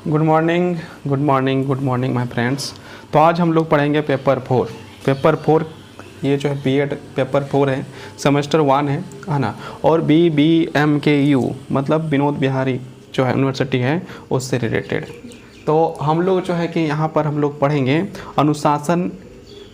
Good morning good morning good morning my friends. तो आज हम लोग पढ़ेंगे पेपर 4। ये जो है बीएड पेपर 4 है, सेमेस्टर 1 है ना। और BBMKU मतलब विनोद बिहारी जो है यूनिवर्सिटी है उससे रिलेटेड। तो हम लोग जो है कि यहाँ पर हम लोग पढ़ेंगे अनुशासन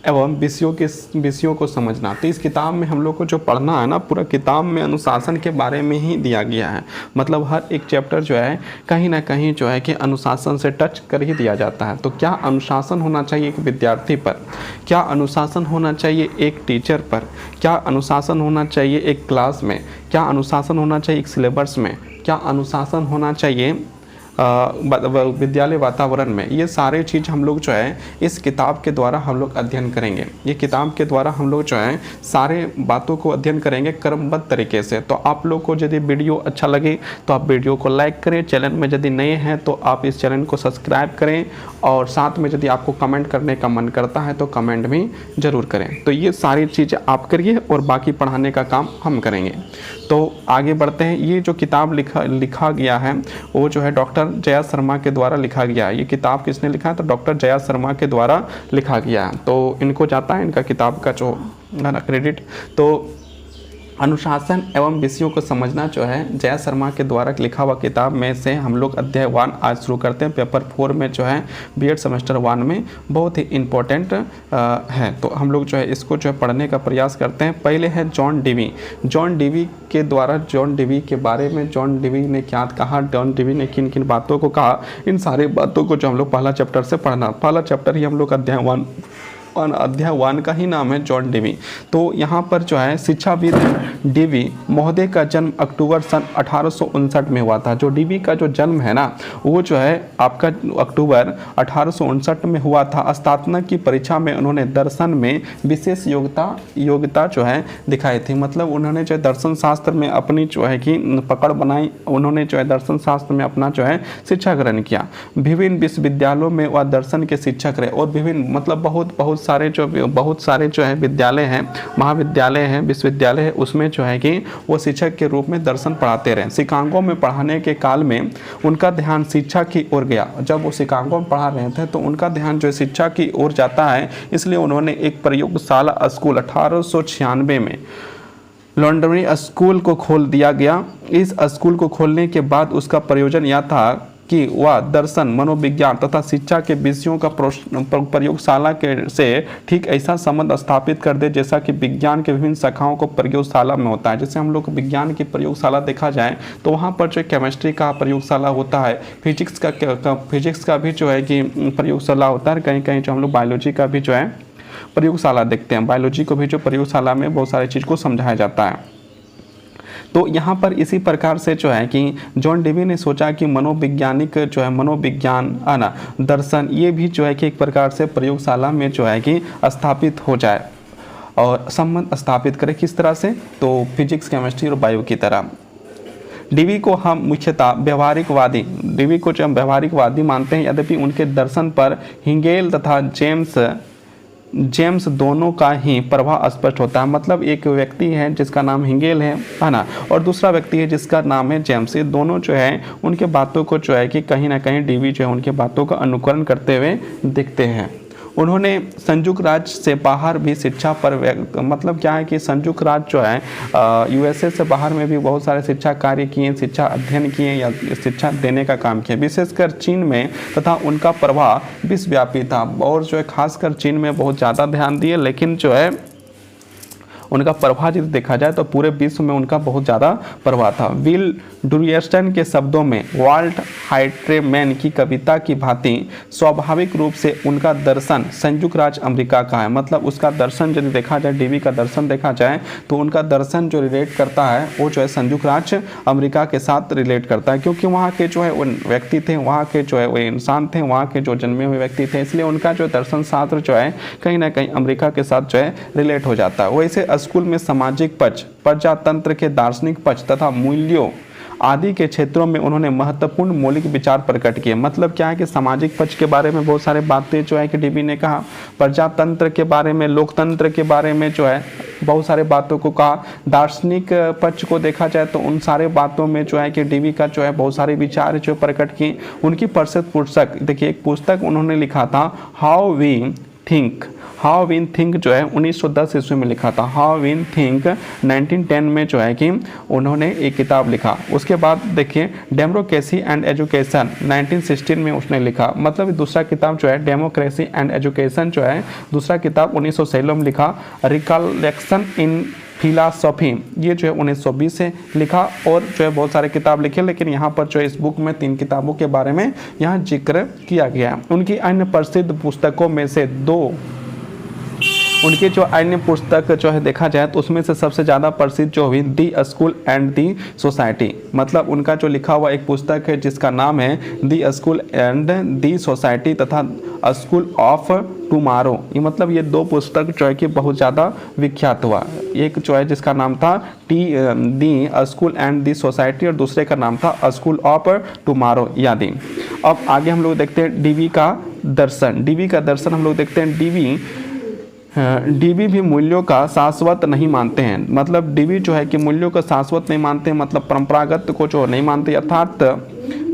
एवं विषयों को समझना। तो इस किताब में हम लोग को जो पढ़ना है ना, पूरा किताब में अनुशासन के बारे में ही दिया गया है। मतलब हर एक चैप्टर जो है कहीं ना कहीं जो है कि अनुशासन से टच कर ही दिया जाता है। तो क्या अनुशासन होना चाहिए एक विद्यार्थी पर, क्या अनुशासन होना चाहिए एक टीचर पर, क्या अनुशासन होना चाहिए एक क्लास में, क्या अनुशासन होना चाहिए एक सिलेबस में, क्या अनुशासन होना चाहिए विद्यालय वातावरण में, ये सारे चीज़ हम लोग जो है इस किताब के द्वारा हम लोग अध्ययन करेंगे। ये किताब के द्वारा हम लोग जो है सारे बातों को अध्ययन करेंगे क्रमबद्ध तरीके से। तो आप लोग को यदि वीडियो अच्छा लगे तो आप वीडियो को लाइक करें, चैनल में यदि नए हैं तो आप इस चैनल को सब्सक्राइब करें, और साथ में यदि आपको कमेंट करने का मन करता है तो कमेंट भी ज़रूर करें। तो ये सारी चीज़ें आप करिए और बाकी पढ़ाने का काम हम करेंगे। तो आगे बढ़ते हैं। ये जो किताब लिखा गया है वो जो है डॉक्टर जया शर्मा के द्वारा लिखा गया है। ये किताब किसने लिखा है? तो डॉक्टर जया शर्मा के द्वारा लिखा गया है। तो इनको जाता है इनका किताब का जो क्रेडिट। तो अनुशासन एवं विषयों को समझना जो है जया शर्मा के द्वारा लिखा हुआ किताब में से हम लोग अध्याय 1 आज शुरू करते हैं। पेपर 4 में जो है बीएड सेमेस्टर 1 में बहुत ही इम्पोर्टेंट है। तो हम लोग जो है इसको जो है पढ़ने का प्रयास करते हैं। पहले है जॉन डीवी के द्वारा, जॉन डीवी के बारे में जॉन डीवी ने क्या कहा, जॉन डीवी ने किन किन बातों को कहा, इन सारी बातों को जो हम लोग पहला चैप्टर से पढ़ना। पहला चैप्टर ही हम लोग अध्याय 1 का ही नाम है जॉन डीवी। तो यहाँ पर जो है शिक्षाविद डीवी महोदय का जन्म अक्टूबर सन 1859 में हुआ था। जो डीवी का जो जन्म है ना वो जो है आपका अक्टूबर 1859 में हुआ था। स्नातक की परीक्षा में उन्होंने दर्शन में विशेष योग्यता जो है दिखाई थी। मतलब उन्होंने जो है दर्शन शास्त्र में अपनी जो है कि पकड़ बनाई। उन्होंने जो है दर्शन शास्त्र में अपना जो है शिक्षा ग्रहण किया। विभिन्न विश्वविद्यालयों में वह दर्शन के शिक्षक रहे और विभिन्न मतलब बहुत सारे जो है विद्यालय हैं, महाविद्यालय हैं, विश्वविद्यालय है, उसमें जो है कि वो शिक्षक के रूप में दर्शन पढ़ाते रहे। शिकागो में पढ़ाने के काल में उनका ध्यान शिक्षा की ओर गया। जब वो शिकागो में पढ़ा रहे थे तो उनका ध्यान जो है शिक्षा की ओर जाता है, इसलिए उन्होंने एक प्रयोगशाला स्कूल 1896 में लॉन्ड्री स्कूल को खोल दिया गया। इस स्कूल को खोलने के बाद उसका प्रयोजन यह था कि वह दर्शन, मनोविज्ञान तथा शिक्षा के विषयों का प्रयोगशाला के से ठीक ऐसा संबंध स्थापित कर दे जैसा कि विज्ञान के विभिन्न शाखाओं को प्रयोगशाला में होता है। जैसे हम लोग विज्ञान की प्रयोगशाला देखा जाए तो वहाँ पर जो केमिस्ट्री का प्रयोगशाला होता है, फिजिक्स का भी जो है कि प्रयोगशाला होता है। कहीं कहीं जो हम लोग बायोलॉजी का भी जो है प्रयोगशाला देखते हैं। बायोलॉजी को भी जो प्रयोगशाला में बहुत सारी चीज़ को समझाया जाता है। तो यहाँ पर इसी प्रकार से जो है कि जॉन डीवी ने सोचा कि मनोवैज्ञानिक जो है मनोविज्ञान है ना, दर्शन, ये भी जो है कि एक प्रकार से प्रयोगशाला में जो है कि स्थापित हो जाए और संबंध स्थापित करे। किस तरह से? तो फिजिक्स, केमिस्ट्री और बायो की तरह। डीवी को हम मुख्यतः व्यवहारिकवादी मानते हैं। यद्यपि उनके दर्शन पर हिगेल तथा जेम्स दोनों का ही प्रभाव स्पष्ट होता है। मतलब एक व्यक्ति है जिसका नाम हिगेल है ना, और दूसरा व्यक्ति है जिसका नाम है जेम्स। ये दोनों जो है उनके बातों को जो है कि कहीं ना कहीं डीवी जो है उनके बातों का अनुकरण करते हुए दिखते हैं। उन्होंने संयुक्त राज्य से बाहर भी शिक्षा पर मतलब क्या है कि संयुक्त राज्य जो है यूएसए से बाहर में भी बहुत सारे शिक्षा कार्य किए, शिक्षा अध्ययन किए या शिक्षा देने का काम किया। विशेषकर चीन में तथा उनका प्रभाव विश्वव्यापी था और जो है खासकर चीन में बहुत ज़्यादा ध्यान दिए, लेकिन जो है उनका प्रभाव यदि देखा जाए तो पूरे विश्व में उनका बहुत ज़्यादा प्रभाव था। विल डुरियर्स्टन के शब्दों में वाल्ट हाइट्रेमैन की कविता की भांति स्वाभाविक रूप से उनका दर्शन संयुक्त राज्य अमेरिका का है। मतलब उसका दर्शन यदि देखा जाए, डीवी का दर्शन देखा जाए तो उनका दर्शन जो रिलेट करता है वो जो है संयुक्त राज्य अमेरिका के साथ रिलेट करता है, क्योंकि वहाँ के जो है वो व्यक्ति थे, वहाँ के जो है वो इंसान थे, वहाँ के जो जन्मे हुए व्यक्ति थे, इसलिए उनका जो दर्शन शास्त्र जो है कहीं ना कहीं अमेरिका के साथ जो है रिलेट हो जाता है। वैसे स्कूल में सामाजिक पक्ष, प्रजातंत्र के दार्शनिक पक्ष तथा मूल्यों आदि के क्षेत्रों में उन्होंने महत्वपूर्ण मौलिक विचार प्रकट किए। मतलब क्या है कि सामाजिक पक्ष के बारे में बहुत सारे बातें जो है कि डीवी ने कहा, प्रजातंत्र के बारे में, लोकतंत्र के बारे में जो है बहुत सारे बातों को कहा। दार्शनिक पक्ष को देखा जाए तो उन सारे बातों में जो है कि डीवी का जो है बहुत सारे विचार जो प्रकट किए। उनकी प्रसिद्ध पुस्तक देखिए, एक पुस्तक उन्होंने लिखा था हाउ वी थिंक जो है 1910 ईस्वी में लिखा था। हाउ वी थिंक 1910 में जो है कि उन्होंने एक किताब लिखा। उसके बाद देखिए डेमोक्रेसी एंड एजुकेशन 1916 में उसने लिखा। मतलब दूसरा किताब जो है डेमोक्रेसी एंड एजुकेशन जो है दूसरा किताब 1916 में लिखा। रिकलेक्शन इन फिलासफी ये जो है 1920 से लिखा। और जो है बहुत सारे किताब लिखे, लेकिन यहाँ पर जो है इस बुक में 3 किताबों के बारे में यहाँ जिक्र किया गया है। उनकी अन्य प्रसिद्ध पुस्तकों में से 2 उनकी जो अन्य पुस्तक जो है देखा जाए तो उसमें से सबसे ज़्यादा प्रसिद्ध जो हुई दी स्कूल एंड दी सोसाइटी। मतलब उनका जो लिखा हुआ एक पुस्तक है जिसका नाम है दी स्कूल एंड दी सोसाइटी तथा स्कूल ऑफ टुमारो। ये मतलब ये 2 पुस्तक जो है कि बहुत ज़्यादा विख्यात हुआ। एक जो है जिसका नाम था दी स्कूल एंड दी सोसाइटी और दूसरे का नाम था स्कूल ऑफ टुमारो यादी। अब आगे हम लोग देखते हैं डीवी का दर्शन हम लोग देखते हैं। डीवी भी मूल्यों का शाश्वत नहीं मानते हैं। मतलब डीवी जो है कि मूल्यों का शाश्वत नहीं मानते हैं, मतलब परंपरागत को जो नहीं मानते, अर्थात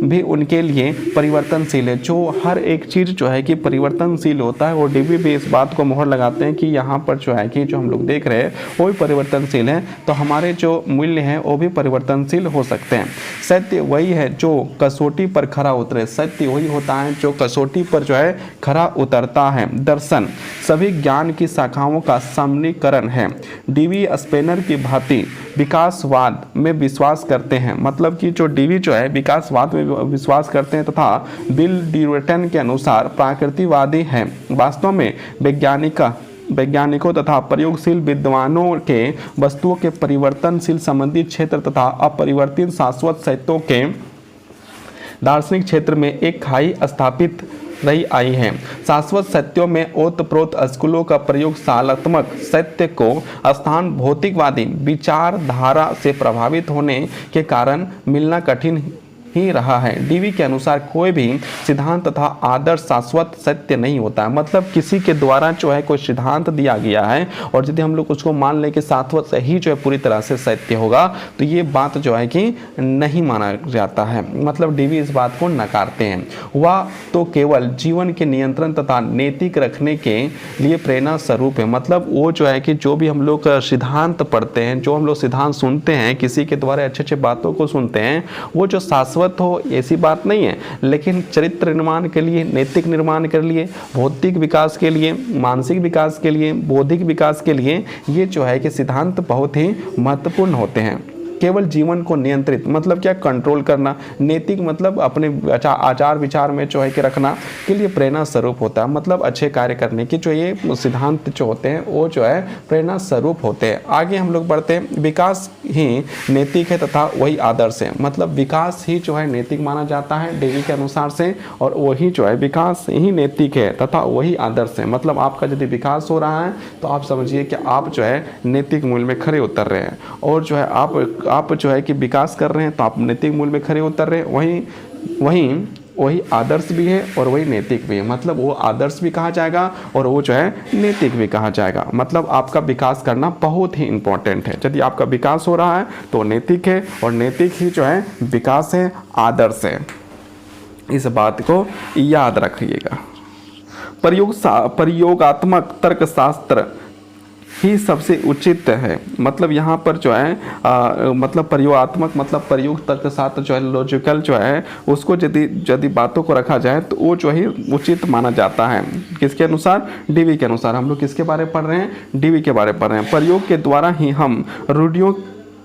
भी उनके लिए परिवर्तनशील है। जो हर एक चीज़ जो है कि परिवर्तनशील होता है, और डीवी भी इस बात को मोहर लगाते हैं कि यहाँ पर जो है कि जो हम लोग देख रहे हैं वो भी परिवर्तनशील है, तो हमारे जो मूल्य हैं वो भी परिवर्तनशील हो सकते हैं। सत्य वही है जो कसौटी पर खरा उतरे। सत्य वही होता है जो कसौटी पर जो है खरा उतरता है। दर्शन सभी ज्ञान की शाखाओं का समीकरण है। डीवी स्पेनर की भांति विकासवाद में विश्वास करते हैं। मतलब कि जो डीवी जो है विकासवाद में विश्वास करते हैं तथा बिल ड्यूरेटन के अनुसार प्राकृतिकवादी हैं। वास्तव में वैज्ञानिकों तथा प्रयोगशील विद्वानों के वस्तुओं के परिवर्तनशील संबंधी क्षेत्र तथा अपरिवर्तित शाश्वत सत्यों के दार्शनिक क्षेत्र में एक खाई स्थापित रही आई है। शाश्वत सत्यों में ओतप्रोत स्कूलों का प्रयोगशालात्मक सत्य को स्थान भौतिकवादी विचारधारा से प्रभावित होने के कारण मिलना कठिन ही रहा है। डीवी के अनुसार कोई भी सिद्धांत तथा आदर्श शाश्वत सत्य नहीं होता है। मतलब किसी के द्वारा जो है कोई सिद्धांत दिया गया है और यदि हम लोग उसको मान लें कि शाश्वत ही जो है पूरी तरह से सत्य होगा, तो ये बात जो है कि नहीं माना जाता है। मतलब डीवी इस बात को नकारते हैं। वह तो केवल जीवन के नियंत्रण तथा नैतिक रखने के लिए प्रेरणा स्वरूप है। मतलब वो जो है कि जो भी हम लोग सिद्धांत पढ़ते हैं, जो हम लोग सिद्धांत सुनते हैं, किसी के द्वारा अच्छे अच्छे बातों को सुनते हैं, वो जो शाश्वत हो ऐसी बात नहीं है, लेकिन चरित्र निर्माण के लिए, नैतिक निर्माण के लिए, भौतिक विकास के लिए, मानसिक विकास के लिए, बौद्धिक विकास के लिए ये जो है कि सिद्धांत बहुत ही महत्वपूर्ण होते हैं। केवल जीवन को नियंत्रित मतलब क्या, कंट्रोल करना। नैतिक मतलब अपने आचार विचार में जो है कि रखना के लिए प्रेरणा स्वरूप होता है। मतलब अच्छे कार्य करने की जो ये सिद्धांत जो होते हैं वो जो है प्रेरणा स्वरूप होते हैं। आगे हम लोग बढ़ते हैं। विकास ही नैतिक है तथा वही आदर्श है। मतलब विकास ही जो है नैतिक माना जाता है डीवी के अनुसार से, और वही जो है विकास ही नैतिक है तथा वही आदर्श है। मतलब आपका यदि विकास हो रहा है तो आप समझिए कि आप जो है नैतिक मूल्य में खरे उतर रहे हैं, और जो है आप जो है कि विकास कर रहे हैं तो आप नैतिक मूल्य में खरे उतर रहे हैं। वही आदर्श भी है और वही नैतिक भी है। मतलब वो आदर्श भी कहा जाएगा और वो जो है नैतिक भी कहा जाएगा। मतलब आपका विकास करना बहुत ही इंपॉर्टेंट है। यदि आपका विकास हो रहा है तो नैतिक है, और नैतिक ही जो है विकास है, आदर्श है। इस बात को याद रखिएगा। प्रयोगात्मक तर्कशास्त्र ही सबसे उचित है। मतलब यहाँ पर जो है मतलब प्रयोगात्मक मतलब प्रयोग तर्कशास्त्र जो है, लॉजिकल जो है, उसको यदि बातों को रखा जाए तो वो जो है उचित माना जाता है। किसके अनुसार? डीवी के अनुसार। हम लोग किसके बारे में पढ़ रहे हैं? डीवी के बारे में पढ़ रहे हैं। प्रयोग के द्वारा ही हम रूढ़ियों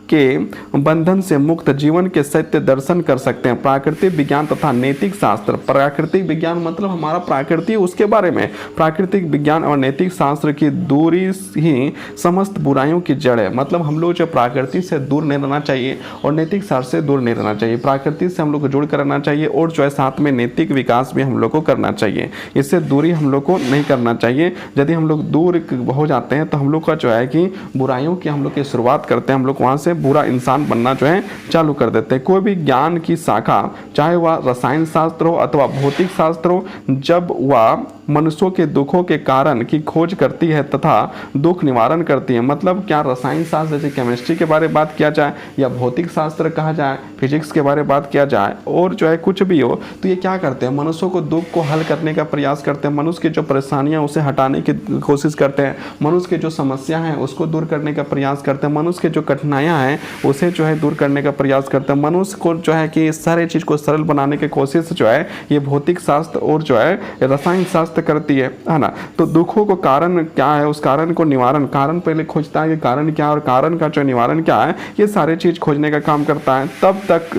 के बंधन से मुक्त जीवन के सत्य दर्शन कर सकते हैं। प्राकृतिक विज्ञान तथा नैतिक शास्त्र। प्राकृतिक विज्ञान मतलब हमारा प्रकृति, उसके बारे में। प्राकृतिक विज्ञान और नैतिक शास्त्र की दूरी ही समस्त बुराइयों की जड़ है। मतलब हम लोग जो प्रकृति से दूर नहीं रहना चाहिए और नैतिक शास्त्र से दूर नहीं रहना चाहिए। प्रकृति से हम लोग को जुड़ कर रहना चाहिए, और जो है साथ में नैतिक विकास भी हम लोग को करना चाहिए। इससे दूरी हम लोग को नहीं करना चाहिए। यदि हम लोग दूर हो जाते हैं तो हम लोग का जो है कि बुराइयों की हम लोग की शुरुआत करते हैं, हम लोग वहाँ से से बुरा इंसान बनना जो है चालू कर देते हैं। कोई भी ज्ञान की शाखा, चाहे वह रसायन शास्त्र हो अथवा भौतिक शास्त्र हो, जब वह मनुष्यों के दुखों के कारण की खोज करती है तथा दुख निवारण करती है, मतलब क्या रसायन शास्त्र जैसे केमिस्ट्री के बारे में बात किया जाए या भौतिक शास्त्र कहा जाए, फिजिक्स के बारे में बात किया जाए और जो है कुछ भी हो, तो ये क्या करते हैं, मनुष्यों को दुख को हल करने का प्रयास करते हैं, मनुष्य की जो परेशानियां उसे हटाने की कोशिश करते हैं, मनुष्य की जो समस्या है उसको दूर करने का प्रयास करते हैं, मनुष्य की जो कठिनाइयां हैं उसे जो है दूर करने का प्रयास करते हैं, मनुष्य को जो है कि सारे चीज़ को सरल बनाने की कोशिश जो है ये भौतिक शास्त्र और जो है रसायन शास्त्र करती है ना। तो दुखों को कारण क्या है, उस कारण को निवारण, कारण पहले खोजता है कि कारण क्या है और कारण का जो निवारण क्या है, ये सारे चीज खोजने का काम करता है।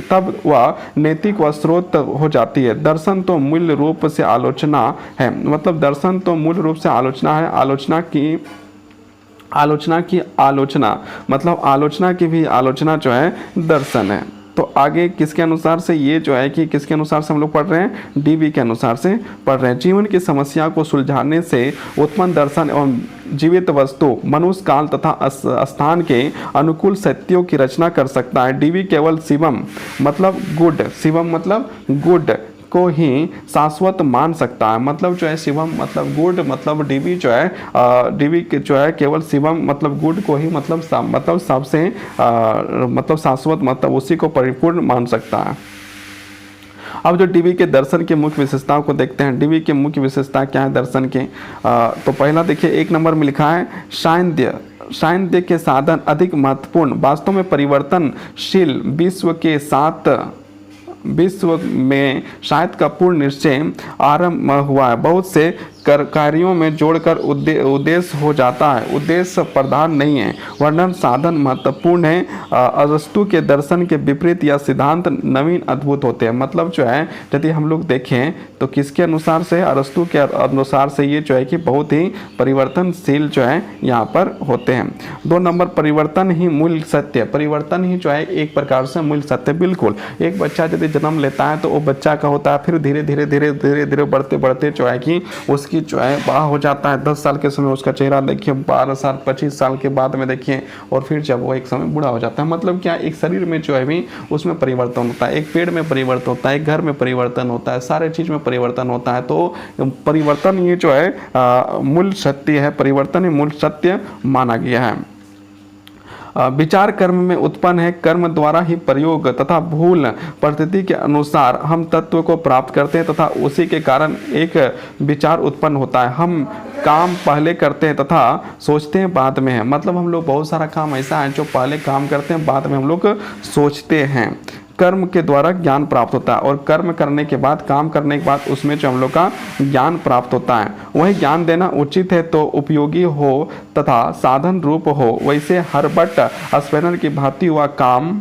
तब वह नैतिक व स्रोत हो जाती है। दर्शन तो मूल रूप से आलोचना है, मतलब दर्शन तो मूल रूप से आलोचना है, आलोचना की भी आलोचना जो है दर्शन है। तो आगे किसके अनुसार से, ये जो है कि किसके अनुसार से हम लोग पढ़ रहे हैं, डीवी के अनुसार से पढ़ रहे हैं। जीवन की समस्या को सुलझाने से उत्पन्न दर्शन एवं जीवित वस्तु, मनुष्य, काल तथा स्थान के अनुकूल सत्यों की रचना कर सकता है। डीवी केवल शिवम मतलब गुड, शिवम मतलब गुड को ही शाश्वत मान सकता है, मतलब जो है शिवम मतलब गुड, मतलब डीवी जो है डीवी जो है केवल शिवम मतलब गुड को ही मतलब सबसे मतलब शाश्वत मतलब उसी को परिपूर्ण मान सकता है। अब जो डीवी के दर्शन के मुख्य विशेषताओं को देखते हैं। डीवी के मुख्य विशेषता क्या है दर्शन के, तो पहला देखिए 1 नंबर में लिखा है सान्निध्य के साधन अधिक महत्वपूर्ण, वास्तव में परिवर्तनशील विश्व में शायद का पूर्ण निश्चय आरंभ हुआ है। बहुत से कार्यों में जोड़कर उद्देश्य हो जाता है, उद्देश्य प्रधान नहीं है। वर्णन साधन महत्वपूर्ण है। अरस्तु के दर्शन के विपरीत या सिद्धांत नवीन अद्भुत होते हैं, मतलब जो है यदि हम लोग देखें तो किसके अनुसार से, अरस्तु के अनुसार से ये जो है कि बहुत ही परिवर्तनशील जो है यहाँ पर होते हैं। 2 नंबर परिवर्तन ही मूल सत्य, परिवर्तन ही जो है एक प्रकार से मूल सत्य। बिल्कुल एक बच्चा यदि जन्म लेता है तो वो बच्चा का होता है, फिर धीरे धीरे बढ़ते जो है कि उसकी जो है बड़ा हो जाता है। 10 साल के समय उसका चेहरा देखिए, 12 साल 25 साल के बाद में देखिए, और फिर जब वो एक समय बूढ़ा हो जाता है, मतलब क्या एक शरीर में जो है भी उसमें परिवर्तन होता है, एक पेड़ में परिवर्तन होता है, एक घर में परिवर्तन होता है, सारे चीज में परिवर्तन होता है। तो परिवर्तन ये जो है मूल सत्य है, परिवर्तन ही मूल सत्य माना गया है। विचार कर्म में उत्पन्न है, कर्म द्वारा ही प्रयोग तथा भूल परिस्थिति के अनुसार हम तत्व को प्राप्त करते हैं तथा उसी के कारण एक विचार उत्पन्न होता है। हम काम पहले करते हैं तथा सोचते हैं बाद में है, मतलब हम लोग बहुत सारा काम ऐसा है जो पहले काम करते हैं बाद में हम लोग सोचते हैं। कर्म के द्वारा ज्ञान प्राप्त होता है और कर्म करने के बाद, काम करने के बाद उसमें जो हम लोग का ज्ञान प्राप्त होता है, वही ज्ञान देना उचित है तो उपयोगी हो तथा साधन रूप हो। वैसे हर्बर्ट स्पेनर की भांति हुआ काम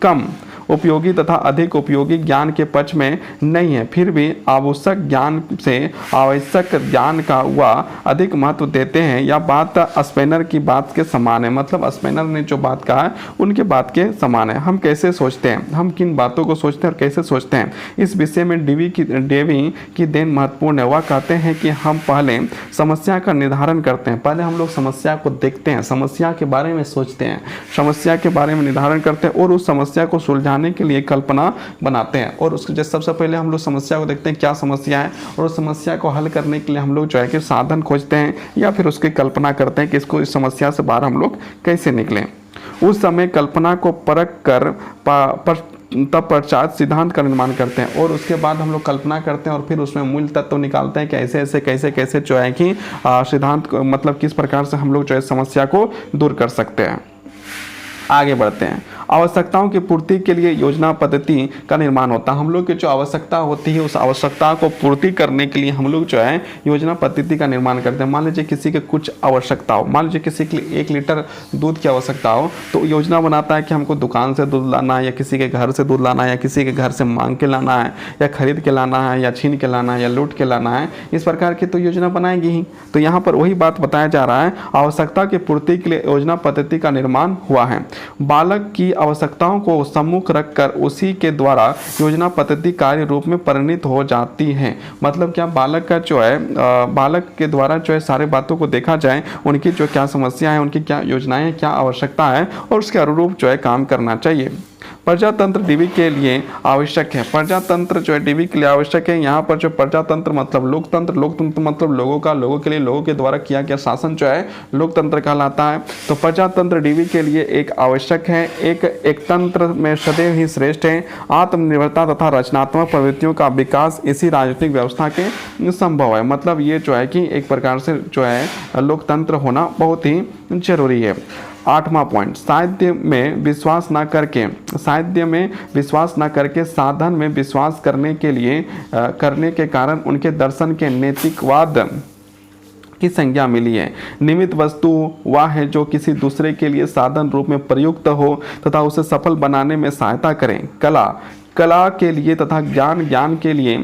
कम उपयोगी तथा अधिक उपयोगी ज्ञान के पक्ष में नहीं है, फिर भी आवश्यक ज्ञान से आवश्यक ज्ञान का वह अधिक महत्व देते हैं। यह बात स्पेनर की बात के समान है, मतलब स्पेनर ने जो बात कहा है उनके बात के समान है। हम कैसे सोचते हैं, हम किन बातों को सोचते हैं और कैसे सोचते हैं, इस विषय में डेवी की देन महत्वपूर्ण है। वह कहते हैं कि हम पहले समस्या का निर्धारण करते हैं, पहले हम लोग समस्या को देखते हैं, समस्या के बारे में सोचते हैं, समस्या के बारे में निर्धारण करते हैं और उस समस्या को सुलझाने के लिए कल्पना बनाते हैं। और उसके सबसे पहले हम लोग समस्या को देखते हैं क्या समस्या है, और उस समस्या को हल करने के लिए हम लोग जो है कि साधन खोजते हैं या फिर उसकी कल्पना करते हैं कि इसको इस समस्या से बाहर हम लोग कैसे निकलें। उस समय कल्पना को परख कर तब पश्चात सिद्धांत का निर्माण करते हैं और उसके बाद हम लोग कल्पना करते हैं और फिर उसमें मूल तत्व निकालते हैं कि ऐसे ऐसे कैसे कैसे जो है कि सिद्धांत मतलब किस प्रकार से हम लोग जो है समस्या को दूर कर सकते हैं। आगे बढ़ते हैं। आवश्यकताओं की पूर्ति के लिए योजना पद्धति का निर्माण होता है। हम लोग की जो आवश्यकता होती है उस आवश्यकता को पूर्ति करने के लिए हम लोग जो है योजना पद्धति का निर्माण करते हैं। मान लीजिए किसी के कुछ आवश्यकता हो, मान लीजिए किसी के लिए 1 लीटर दूध की आवश्यकता हो तो योजना बनाता है कि हमको दुकान से दूध लाना है या किसी के घर से दूध लाना है या किसी के घर से मांग के लाना है या खरीद के लाना है या छीन के लाना है या लूट के लाना है, इस प्रकार की तो योजना बनाएगी ही। तो यहाँ पर वही बात बताया जा रहा है, आवश्यकता की पूर्ति के लिए योजना पद्धति का निर्माण हुआ है। बालक की आवश्यकताओं को सम्मुख रखकर उसी के द्वारा योजना पद्धति कार्य रूप में परिणित हो जाती है। मतलब क्या, बालक का जो है बालक के द्वारा जो है सारे बातों को देखा जाए, उनकी जो क्या समस्या है, उनकी क्या योजनाएं, क्या आवश्यकता है और उसके अनुरूप जो है काम करना चाहिए। प्रजातंत्र डीबी के लिए आवश्यक है। प्रजातंत्र जो है डीबी के लिए आवश्यक है। यहाँ पर जो प्रजातंत्र मतलब लोकतंत्र, लोकतंत्र मतलब लोगों का, लोगों के लिए, लोगों के द्वारा किया गया शासन जो है लोकतंत्र कहलाता है। तो प्रजातंत्र डीबी के लिए एक आवश्यक है। एक तंत्र में सदैव ही श्रेष्ठ है। आत्मनिर्भरता तथा रचनात्मक प्रवृत्तियों का विकास इसी राजनीतिक व्यवस्था के संभव है। मतलब ये जो है कि एक प्रकार से जो है लोकतंत्र होना बहुत ही जरूरी है। 8वां पॉइंट, साहित्य में विश्वास न करके साधन में विश्वास करने के कारण उनके दर्शन के नैतिकवाद की संज्ञा मिली है। निमित्त वस्तु वह है जो किसी दूसरे के लिए साधन रूप में प्रयुक्त हो तथा उसे सफल बनाने में सहायता करें। कला के लिए तथा ज्ञान के लिए,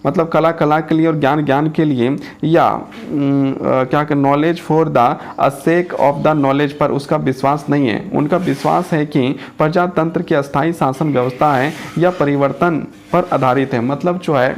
मतलब कला के लिए और ज्ञान के लिए, या knowledge for the sake of the knowledge पर उसका विश्वास नहीं है। उनका विश्वास है कि प्रजातंत्र की अस्थायी शासन व्यवस्था है या परिवर्तन पर आधारित है। मतलब जो है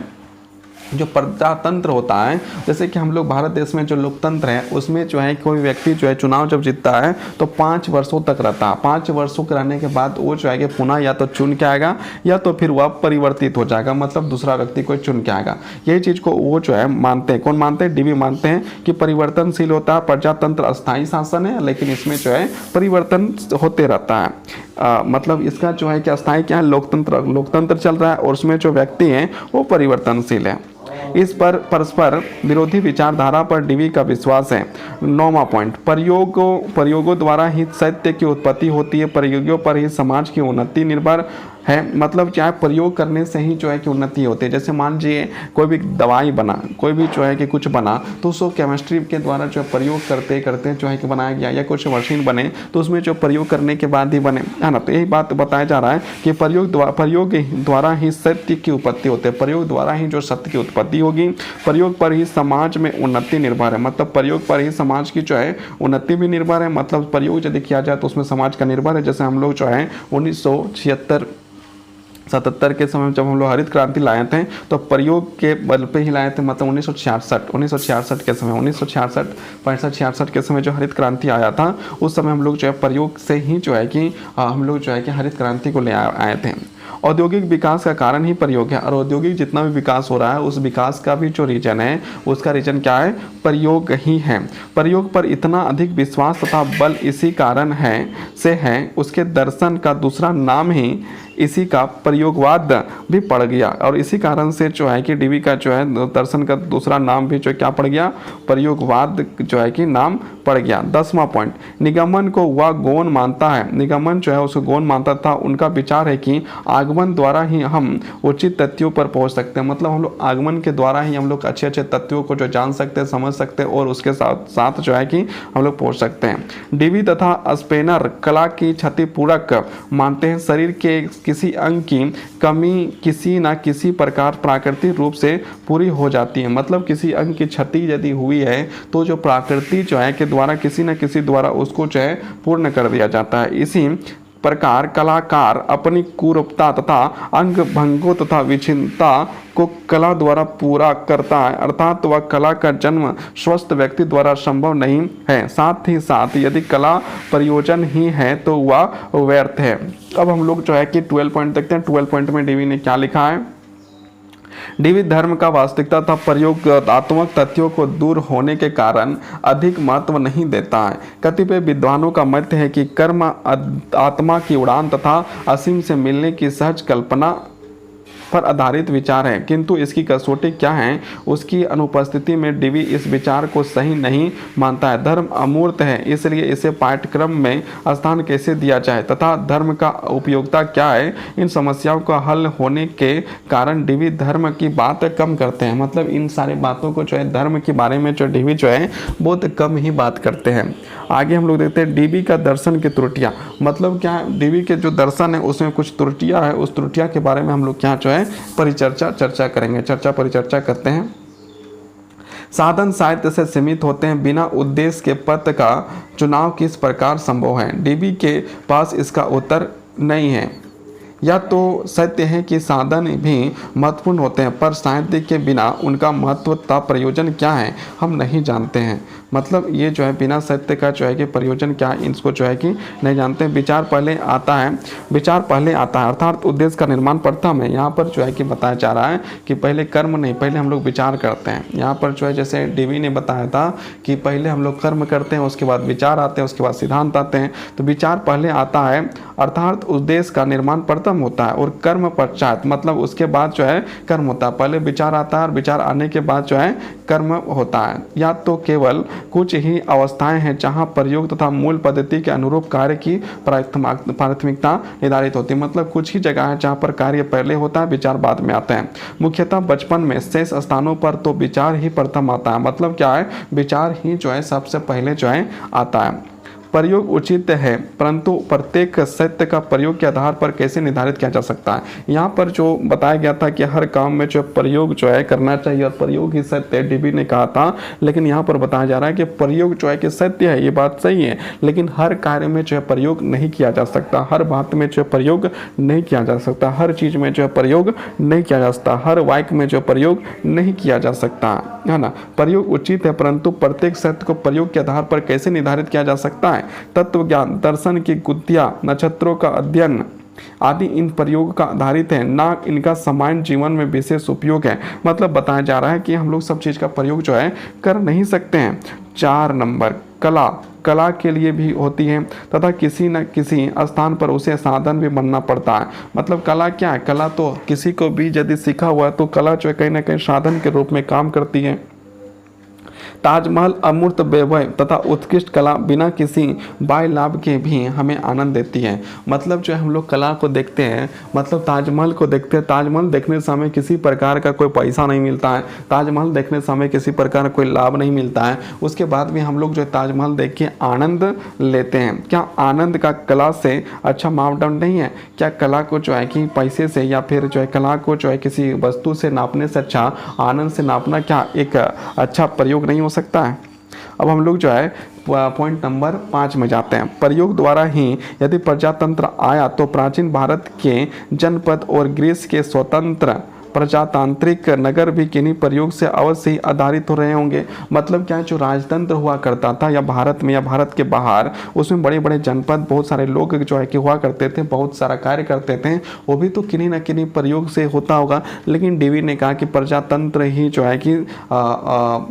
जो प्रजातंत्र होता है, जैसे कि हम लोग भारत देश में जो लोकतंत्र है उसमें जो है कोई व्यक्ति जो है चुनाव जब जीतता है तो 5 वर्षों तक रहता है। 5 वर्षों के रहने के बाद वो जो है कि पुनः या तो चुन के आएगा या तो फिर वह परिवर्तित हो जाएगा, मतलब दूसरा व्यक्ति कोई चुन के आएगा। यही चीज़ को वो जो है मानते हैं। कौन मानते हैं? डीबी मानते हैं कि परिवर्तनशील होता है। प्रजातंत्र अस्थायी शासन है लेकिन इसमें जो है परिवर्तन होते रहता है। मतलब इसका जो है कि अस्थायी क्या है, लोकतंत्र चल रहा है और उसमें जो व्यक्ति हैं वो परिवर्तनशील है। इस पर परस्पर विरोधी विचारधारा पर डीवी का विश्वास है। 9वां पॉइंट, प्रयोगों द्वारा ही सत्य की उत्पत्ति होती है, प्रयोगों पर ही समाज की उन्नति निर्भर है। मतलब क्या है, प्रयोग करने से ही जो है कि उन्नति होती है। जैसे मान लीजिए कोई भी दवाई बना, कोई भी जो है कि कुछ बना तो उसको केमिस्ट्री के द्वारा जो है प्रयोग करते करते जो है कि बनाया गया, या कुछ मशीन बने तो उसमें जो प्रयोग करने के बाद ही बने, है ना। तो यही बात बताया जा रहा है कि प्रयोग द्वारा ही सत्य की उत्पत्ति होती है। प्रयोग द्वारा ही जो सत्य की उत्पत्ति होगी, प्रयोग पर ही समाज में उन्नति निर्भर है। मतलब प्रयोग पर ही समाज की जो है उन्नति भी निर्भर है। मतलब प्रयोग यदि किया जाए तो उसमें समाज का निर्भर है। जैसे हम लोग जो है 1977 के समय जब हम लोग हरित क्रांति लाए थे तो प्रयोग के बल पे ही लाए थे। मतलब 1966 के समय, 1966 के समय जो हरित क्रांति आया था उस समय हम लोग जो है प्रयोग से ही जो है कि हम लोग जो है कि हरित क्रांति को ले आए थे। औद्योगिक विकास का कारण ही प्रयोग है और औद्योगिक जितना भी विकास हो रहा है उस विकास का भी जो रीजन है उसका रीजन क्या है, प्रयोग ही है। प्रयोग पर इतना अधिक विश्वास तथा बल इसी कारण है उसके दर्शन का दूसरा नाम ही इसी का प्रयोगवाद भी पड़ गया। और इसी कारण से जो है कि डीवी का जो है दर्शन का दूसरा नाम भी जो क्या पड़ गया, प्रयोगवाद जो है कि नाम पड़ गया। 10वां पॉइंट, निगमन को वह गौण मानता है। निगमन जो है उसको गौण मानता था। उनका विचार है कि आगमन द्वारा ही हम उचित तथ्यों पर पहुंच सकते हैं। मतलब हम लोग आगमन के द्वारा ही हम लोग अच्छे अच्छे तथ्यों को जो जान सकते हैं, समझ सकते हैं और उसके साथ जो है कि हम लोग पहुंच सकते हैं। डीवी तथा स्पेनर कला की क्षतिपूरक मानते हैं। शरीर के किसी अंग की कमी किसी न किसी प्रकार प्राकृतिक रूप से पूरी हो जाती है। मतलब किसी अंग की क्षति यदि हुई है तो जो प्रकृति जो है कि द्वारा किसी न किसी द्वारा उसको जो है पूर्ण कर दिया जाता है। इसी प्रकार कलाकार अपनी कुरूपता तथा अंग भंगों तथा विच्छिन्नता को कला द्वारा पूरा करता है। अर्थात वह कला का जन्म स्वस्थ व्यक्ति द्वारा संभव नहीं है। साथ ही साथ यदि कला प्रयोजन ही है तो वह व्यर्थ है। अब हम लोग जो है कि 12 पॉइंट देखते हैं। 12 पॉइंट में डीवी ने क्या लिखा है। डीवी धर्म का वास्तविकता तथा प्रयोगात्मक तथ्यों को दूर होने के कारण अधिक महत्व नहीं देता है। कतिपय विद्वानों का मत है कि कर्म आत्मा की उड़ान तथा असीम से मिलने की सहज कल्पना पर आधारित विचार है, किंतु इसकी कसौटी क्या है, उसकी अनुपस्थिति में डीवी इस विचार को सही नहीं मानता है। धर्म अमूर्त है, इसलिए इसे पाठ्यक्रम में स्थान कैसे दिया जाए तथा धर्म का उपयोगिता क्या है, इन समस्याओं का हल होने के कारण डीवी धर्म की बात कम करते हैं। मतलब इन सारी बातों को जो है धर्म के बारे में जो डीवी जो है बहुत कम ही बात करते हैं। आगे हम लोग देखते हैं डीवी का दर्शन की त्रुटियाँ। मतलब क्या है, डीवी के जो दर्शन है उसमें कुछ त्रुटियाँ है, उस त्रुटियाँ के बारे में हम लोग क्या जो है परिचर्चा करेंगे। परिचर्चा करते हैं। साधन साहित्य से सीमित होते हैं। बिना उद्देश्य के पथ का चुनाव किस प्रकार संभव है। डीवी के पास इसका उत्तर नहीं है। यह तो सत्य है कि साधन भी महत्वपूर्ण होते हैं, पर साहित्य के बिना उनका महत्व तथा प्रयोजन क्या है हम नहीं जानते हैं। मतलब ये जो है बिना सत्य का जो है कि प्रयोजन क्या है इसको जो है कि नहीं जानते हैं। विचार पहले आता है, अर्थात उद्देश्य का निर्माण प्रथम है। यहाँ पर जो है कि बताया जा रहा है कि पहले कर्म नहीं, पहले हम लोग विचार करते हैं। यहाँ पर जो है जैसे डीवी ने बताया था कि पहले हम लोग कर्म करते हैं, उसके बाद विचार आते हैं, उसके बाद सिद्धांत आते हैं। तो विचार पहले आता है, अर्थात उद्देश्य का निर्माण प्रथम होता है, और कर्म पश्चात, मतलब उसके बाद जो है कर्म होता है। पहले विचार आता है और विचार आने के बाद जो है कर्म होता है। या तो केवल कुछ ही अवस्थाएं हैं जहां प्रयोग तथा मूल पद्धति के अनुरूप कार्य की प्राथमिकता निर्धारित होती है। मतलब कुछ ही जगह है जहां पर कार्य पहले होता है, विचार बाद में आते हैं। मुख्यतः बचपन में शेष स्थानों पर तो विचार ही प्रथम आता है। मतलब क्या है, विचार ही जो है सबसे पहले जो है आता है। प्रयोग उचित है, परंतु प्रत्येक सत्य का प्रयोग के आधार पर कैसे निर्धारित किया जा सकता है। यहाँ पर जो बताया गया था कि हर काम में जो प्रयोग जो है करना चाहिए और प्रयोग ही सत्य, डीबी ने कहा था। लेकिन यहाँ पर बताया जा रहा है कि प्रयोग जो है कि सत्य है, ये बात सही है, लेकिन हर कार्य में जो है प्रयोग नहीं किया जा सकता, हर बात में जो है प्रयोग नहीं किया जा सकता, हर चीज में जो है प्रयोग नहीं किया जा सकता, हर वाक्य में जो प्रयोग नहीं किया जा सकता है ना। प्रयोग उचित है, परंतु प्रत्येक सत्य को प्रयोग के आधार पर कैसे निर्धारित किया जा सकता है। तत्व ज्ञान, दर्शन की गुत्थियां, नक्षत्रों का अध्ययन आदि इन प्रयोग का आधारित है, ना इनका सामान्य जीवन में विशेष उपयोग है। मतलब बताया जा रहा है कि हम लोग सब चीज का प्रयोग जो है कर नहीं सकते हैं। 4 नंबर, कला के लिए भी होती है तथा किसी न किसी स्थान पर उसे साधन भी बनना पड़ता है। मतलब कला क्या है, कला तो किसी को भी यदि सीखा हुआ है तो कला जो है कहीं ना कहीं साधन के रूप में काम करती है। ताजमहल अमूर्त वैभव तथा उत्कृष्ट कला बिना किसी बाह्य लाभ के भी हमें आनंद देती है। मतलब जो हम लोग कला को देखते हैं, मतलब ताजमहल को देखते हैं, ताजमहल देखने से हमें किसी प्रकार का कोई पैसा नहीं मिलता है, ताजमहल देखने से हमें किसी प्रकार का कोई लाभ नहीं मिलता है, उसके बाद भी हम लोग जो ताजमहल देख के आनंद लेते हैं। क्या आनंद का कला से अच्छा मापदंड नहीं है? क्या कला को जो है कि पैसे से या फिर जो है कला को जो है किसी वस्तु से नापने से अच्छा आनंद से नापना क्या एक अच्छा प्रयोग नहीं हो सकता है? अब हम लोग जो है पॉइंट नंबर 5 में जाते हैं। प्रयोग द्वारा ही यदि प्रजातंत्र आया तो प्राचीन भारत के जनपद और ग्रीस के स्वतंत्र प्रजातांत्रिक नगर भी किन्हीं प्रयोग से अवश्य ही आधारित हो रहे होंगे। मतलब क्या, जो राजतंत्र हुआ करता था या भारत में या भारत के बाहर, उसमें बड़े बड़े जनपद, बहुत सारे लोग जो है कि हुआ करते थे, बहुत सारा कार्य करते थे, वो भी तो किन्हीं ना किन्हीं प्रयोग से होता होगा। लेकिन डीवी ने कहा कि प्रजातंत्र ही जो है कि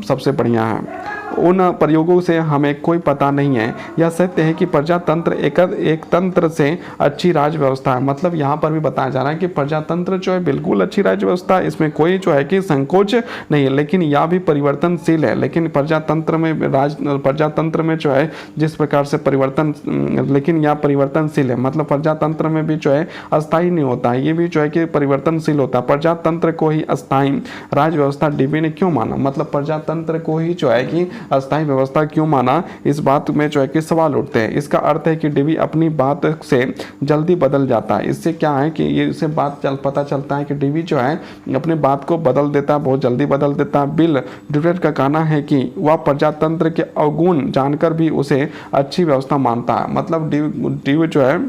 सबसे बढ़िया है, उन प्रयोगों से हमें कोई पता नहीं है। यह सत्य है कि प्रजातंत्र एक तंत्र से अच्छी राज व्यवस्था है। मतलब यहाँ पर भी बताया जा रहा है कि प्रजातंत्र जो है बिल्कुल अच्छी राज व्यवस्था है, इसमें कोई जो है कि संकोच नहीं है, लेकिन यह भी परिवर्तनशील है। लेकिन प्रजातंत्र में जो है जिस प्रकार से परिवर्तन, लेकिन यह परिवर्तनशील है। मतलब प्रजातंत्र में भी जो है अस्थायी नहीं होता है, ये भी जो है कि परिवर्तनशील होता है। प्रजातंत्र को ही अस्थायी राज व्यवस्था डीबी ने क्यों माना? मतलब प्रजातंत्र को ही जो है कि अस्थायी व्यवस्था क्यों माना, इस बात में जो है कि सवाल उठते हैं। इसका अर्थ है कि डीवी अपनी बात से जल्दी बदल जाता है। इससे क्या है कि ये इससे पता चलता है कि डीवी जो है अपने बात को बदल देता है, बहुत जल्दी बदल देता है। बिल ड्यूटेट का कहना है कि वह प्रजातंत्र के अवगुण जानकर भी उसे अच्छी व्यवस्था मानता है। मतलब डीवी जो है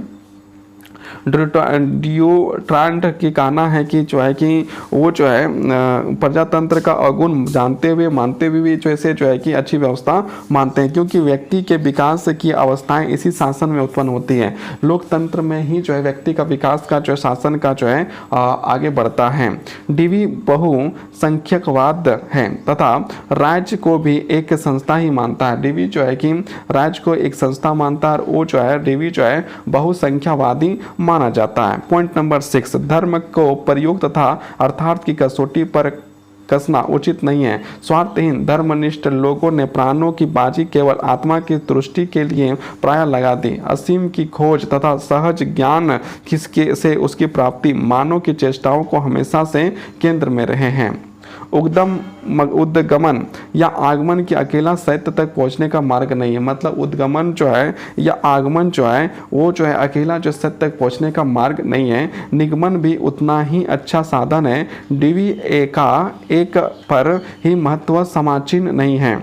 ड्यूट्रांट की कहना है कि जो है कि वो जो है प्रजातंत्र का अवगुण जानते हुए मानते हुए भी जैसे जो है कि अच्छी व्यवस्था मानते हैं, क्योंकि व्यक्ति के विकास की अवस्थाएं इसी शासन में उत्पन्न होती हैं। लोकतंत्र में ही जो है व्यक्ति का विकास का जो शासन का जो है आगे बढ़ता है। डीवी बहुसंख्यकवाद है तथा राज्य को भी एक संस्था ही मानता है। डीवी जो है कि राज्य को एक संस्था मानता है और वो जो है डीवी जो है बहुसंख्यावादी माना जाता है। पॉइंट नंबर 6, धर्म को प्रयोग तथा अर्थार्थ की कसौटी पर कसना उचित नहीं है। स्वार्थहीन धर्मनिष्ठ लोगों ने प्राणों की बाजी केवल आत्मा की तुष्टि के लिए प्राय लगा दी। असीम की खोज तथा सहज ज्ञान किसके से उसकी प्राप्ति मानव की चेष्टाओं को हमेशा से केंद्र में रहे हैं। उद्गमन या आगमन की अकेला सत्य तक पहुंचने का मार्ग नहीं है। मतलब उद्गमन जो है या आगमन जो है वो जो है अकेला जो सत्य तक पहुंचने का मार्ग नहीं है। निगमन भी उतना ही अच्छा साधन है। डीवी का एक पर ही महत्व समाचीन नहीं है।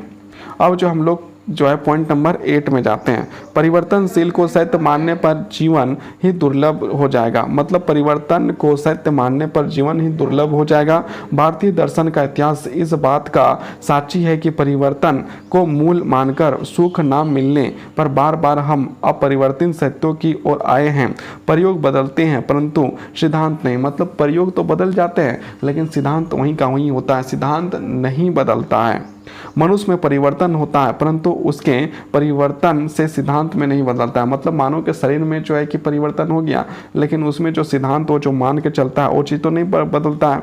अब जो हम लोग जो है पॉइंट नंबर 8 में जाते हैं। परिवर्तनशील को सत्य मानने पर जीवन ही दुर्लभ हो जाएगा। मतलब परिवर्तन को सत्य मानने पर जीवन ही दुर्लभ हो जाएगा। भारतीय दर्शन का इतिहास इस बात का साक्षी है कि परिवर्तन को मूल मानकर सुख न मिलने पर बार बार हम अपरिवर्तित सत्यों की ओर आए हैं। प्रयोग बदलते हैं परंतु सिद्धांत नहीं। मतलब प्रयोग तो बदल जाते हैं लेकिन सिद्धांत वहीं का वहीं होता है, सिद्धांत नहीं बदलता है। मनुष्य में परिवर्तन होता है परंतु उसके परिवर्तन से सिद्धांत में नहीं बदलता है। मतलब मानव के शरीर में जो है कि परिवर्तन हो गया लेकिन उसमें जो सिद्धांत हो, जो मान के चलता है, वो चीज़ तो नहीं बदलता है।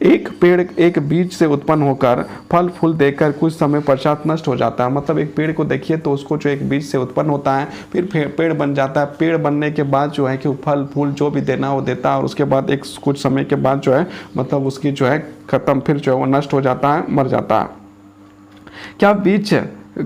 एक पेड़ एक बीज से उत्पन्न होकर फल फूल देकर कुछ समय पश्चात नष्ट हो जाता है। मतलब एक पेड़ को देखिए तो उसको जो एक बीज से उत्पन्न होता है, फिर पेड़ बन जाता है। पेड़ बनने के बाद जो है कि फल फूल जो भी देना वो देता है और उसके बाद एक कुछ समय के बाद जो है मतलब उसकी जो है खत्म, फिर जो है वो नष्ट हो जाता है, मर जाता है। क्या बीज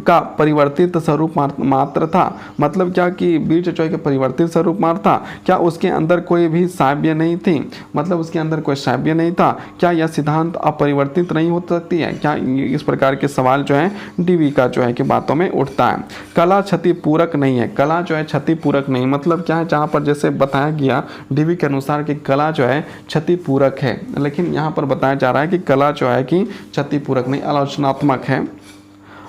का परिवर्तित स्वरूप मात्र था? मतलब क्या कि बीज जो है कि परिवर्तित स्वरूप मात्र था? क्या उसके अंदर कोई भी साव्य नहीं थी? मतलब उसके अंदर कोई साव्य नहीं था? क्या यह सिद्धांत अपरिवर्तित नहीं हो सकती है? क्या इस प्रकार के सवाल जो है डीवी का जो है कि बातों में उठता है। कला क्षति पूरक नहीं है। कला जो है क्षति पूरक नहीं। मतलब क्या है, जहाँ पर जैसे बताया गया डीवी के अनुसार कि कला जो है क्षति पूरक है, लेकिन यहाँ पर बताया जा रहा है कि कला जो है कि क्षति पूरक नहीं, आलोचनात्मक है।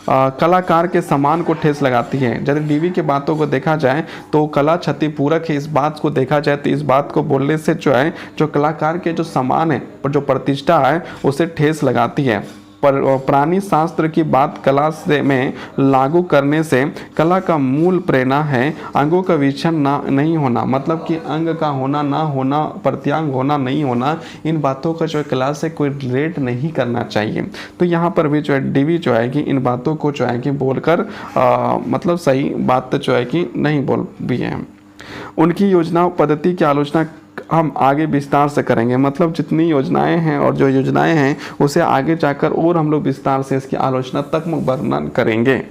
कलाकार के सम्मान को ठेस लगाती है। यदि डीवी के बातों को देखा जाए तो कला क्षतिपूरक है, इस बात को देखा जाए तो इस बात को बोलने से जो है जो कलाकार के जो सम्मान है और जो प्रतिष्ठा है उसे ठेस लगाती है। पर प्राणी शास्त्र की बात कला से में लागू करने से कला का मूल प्रेरणा है अंगों का वीक्षण ना नहीं होना। मतलब कि अंग का होना ना होना, प्रत्यांग होना नहीं होना, इन बातों का जो है कला से कोई रिलेट नहीं करना चाहिए। तो यहाँ पर भी जो है डीवी जो है कि इन बातों को जो है कि बोलकर मतलब सही बात जो है कि नहीं बोल भी है। उनकी योजना पद्धति की आलोचना हम आगे विस्तार से करेंगे। मतलब जितनी योजनाएं हैं और जो योजनाएं हैं उसे आगे जाकर और हम लोग विस्तार से इसकी आलोचनात्मक वर्णन करेंगे।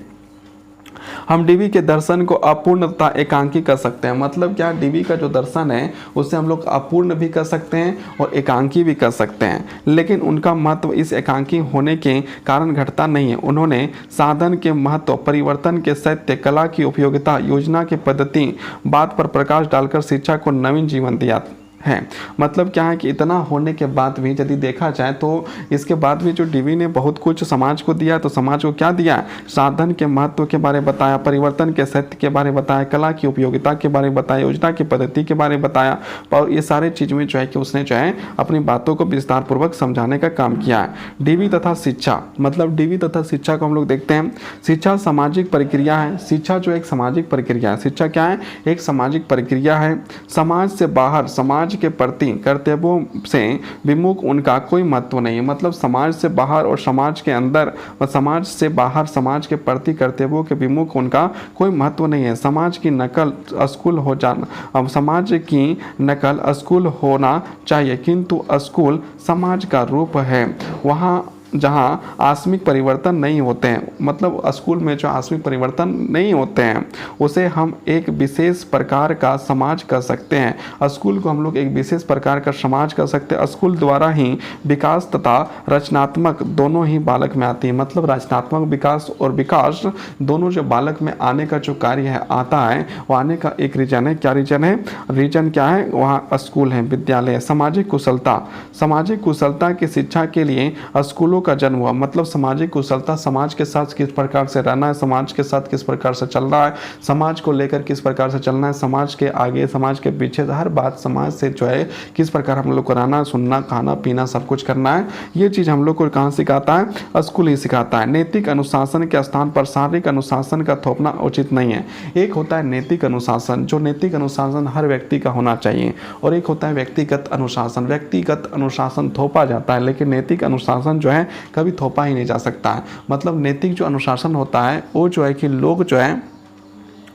हम डीवी के दर्शन को अपूर्ण तथा एकांकी कर सकते हैं। मतलब क्या, डीवी का जो दर्शन है उसे हम लोग अपूर्ण भी कर सकते हैं और एकांकी भी कर सकते हैं, लेकिन उनका महत्व इस एकांकी होने के कारण घटता नहीं है। उन्होंने साधन के महत्व, परिवर्तन के सत्य, कला की उपयोगिता, योजना की पद्धति बात पर प्रकाश डालकर शिक्षा को नवीन जीवन दिया है। मतलब क्या है कि इतना होने के बाद भी यदि देखा जाए तो इसके बाद भी जो डीवी ने बहुत कुछ समाज को दिया, तो समाज को क्या दिया? साधन के महत्व के बारे में बताया, परिवर्तन के सत्य के बारे में बताया, कला की उपयोगिता के बारे में बताया, योजना की पद्धति के बारे में बताया, और ये सारे चीज़ में जो है कि उसने जो है अपनी बातों को विस्तार पूर्वक समझाने का काम किया है। डीवी तथा शिक्षा, मतलब डीवी तथा शिक्षा को हम लोग देखते हैं। शिक्षा सामाजिक प्रक्रिया है। शिक्षा जो एक सामाजिक प्रक्रिया है। शिक्षा क्या है? एक सामाजिक प्रक्रिया है। समाज से बाहर समाज के प्रति कर्तव्यों से विमुख उनका कोई महत्व नहीं है। मतलब समाज से बाहर और समाज के अंदर और समाज से बाहर समाज के प्रति कर्तव्यों के विमुख उनका कोई महत्व नहीं है। समाज की नकल स्कूल हो जाना, समाज की नकल स्कूल होना चाहिए, किंतु स्कूल समाज का रूप है। वहाँ जहाँ आत्मिक परिवर्तन नहीं होते हैं, मतलब स्कूल में जो आत्मिक परिवर्तन नहीं होते हैं उसे हम एक विशेष प्रकार का समाज कर सकते हैं। स्कूल को हम लोग एक विशेष प्रकार का समाज कर सकते हैं। स्कूल द्वारा ही विकास तथा रचनात्मक दोनों ही बालक में आती है। मतलब रचनात्मक विकास और विकास दोनों जो बालक में आने का जो कार्य है आता है, वो आने का एक रीजन है। क्या रीजन है? रीजन क्या है? वहाँ स्कूल है, विद्यालय। सामाजिक कुशलता, सामाजिक कुशलता की शिक्षा के लिए स्कूलों का जन्म हुआ। मतलब सामाजिक कुशलता, समाज के साथ किस प्रकार से रहना है, समाज के साथ किस प्रकार से चलना है, समाज को लेकर किस प्रकार से चलना है, समाज के आगे समाज के पीछे, हर बात समाज से जो है किस प्रकार हम लोग को रहना, सुनना, खाना पीना सब कुछ करना है। ये चीज़ हम लोग को कहाँ सिखाता है? स्कूल ही सिखाता है। नैतिक अनुशासन के स्थान पर शारीरिक अनुशासन का थोपना उचित नहीं है। एक होता है नैतिक अनुशासन, जो नैतिक अनुशासन हर व्यक्ति का होना चाहिए, और एक होता है व्यक्तिगत अनुशासन। व्यक्तिगत अनुशासन थोपा जाता है, लेकिन नैतिक अनुशासन जो है कभी थोपा ही नहीं जा सकता है। मतलब नैतिक जो अनुशासन होता है वो जो है कि लोग जो है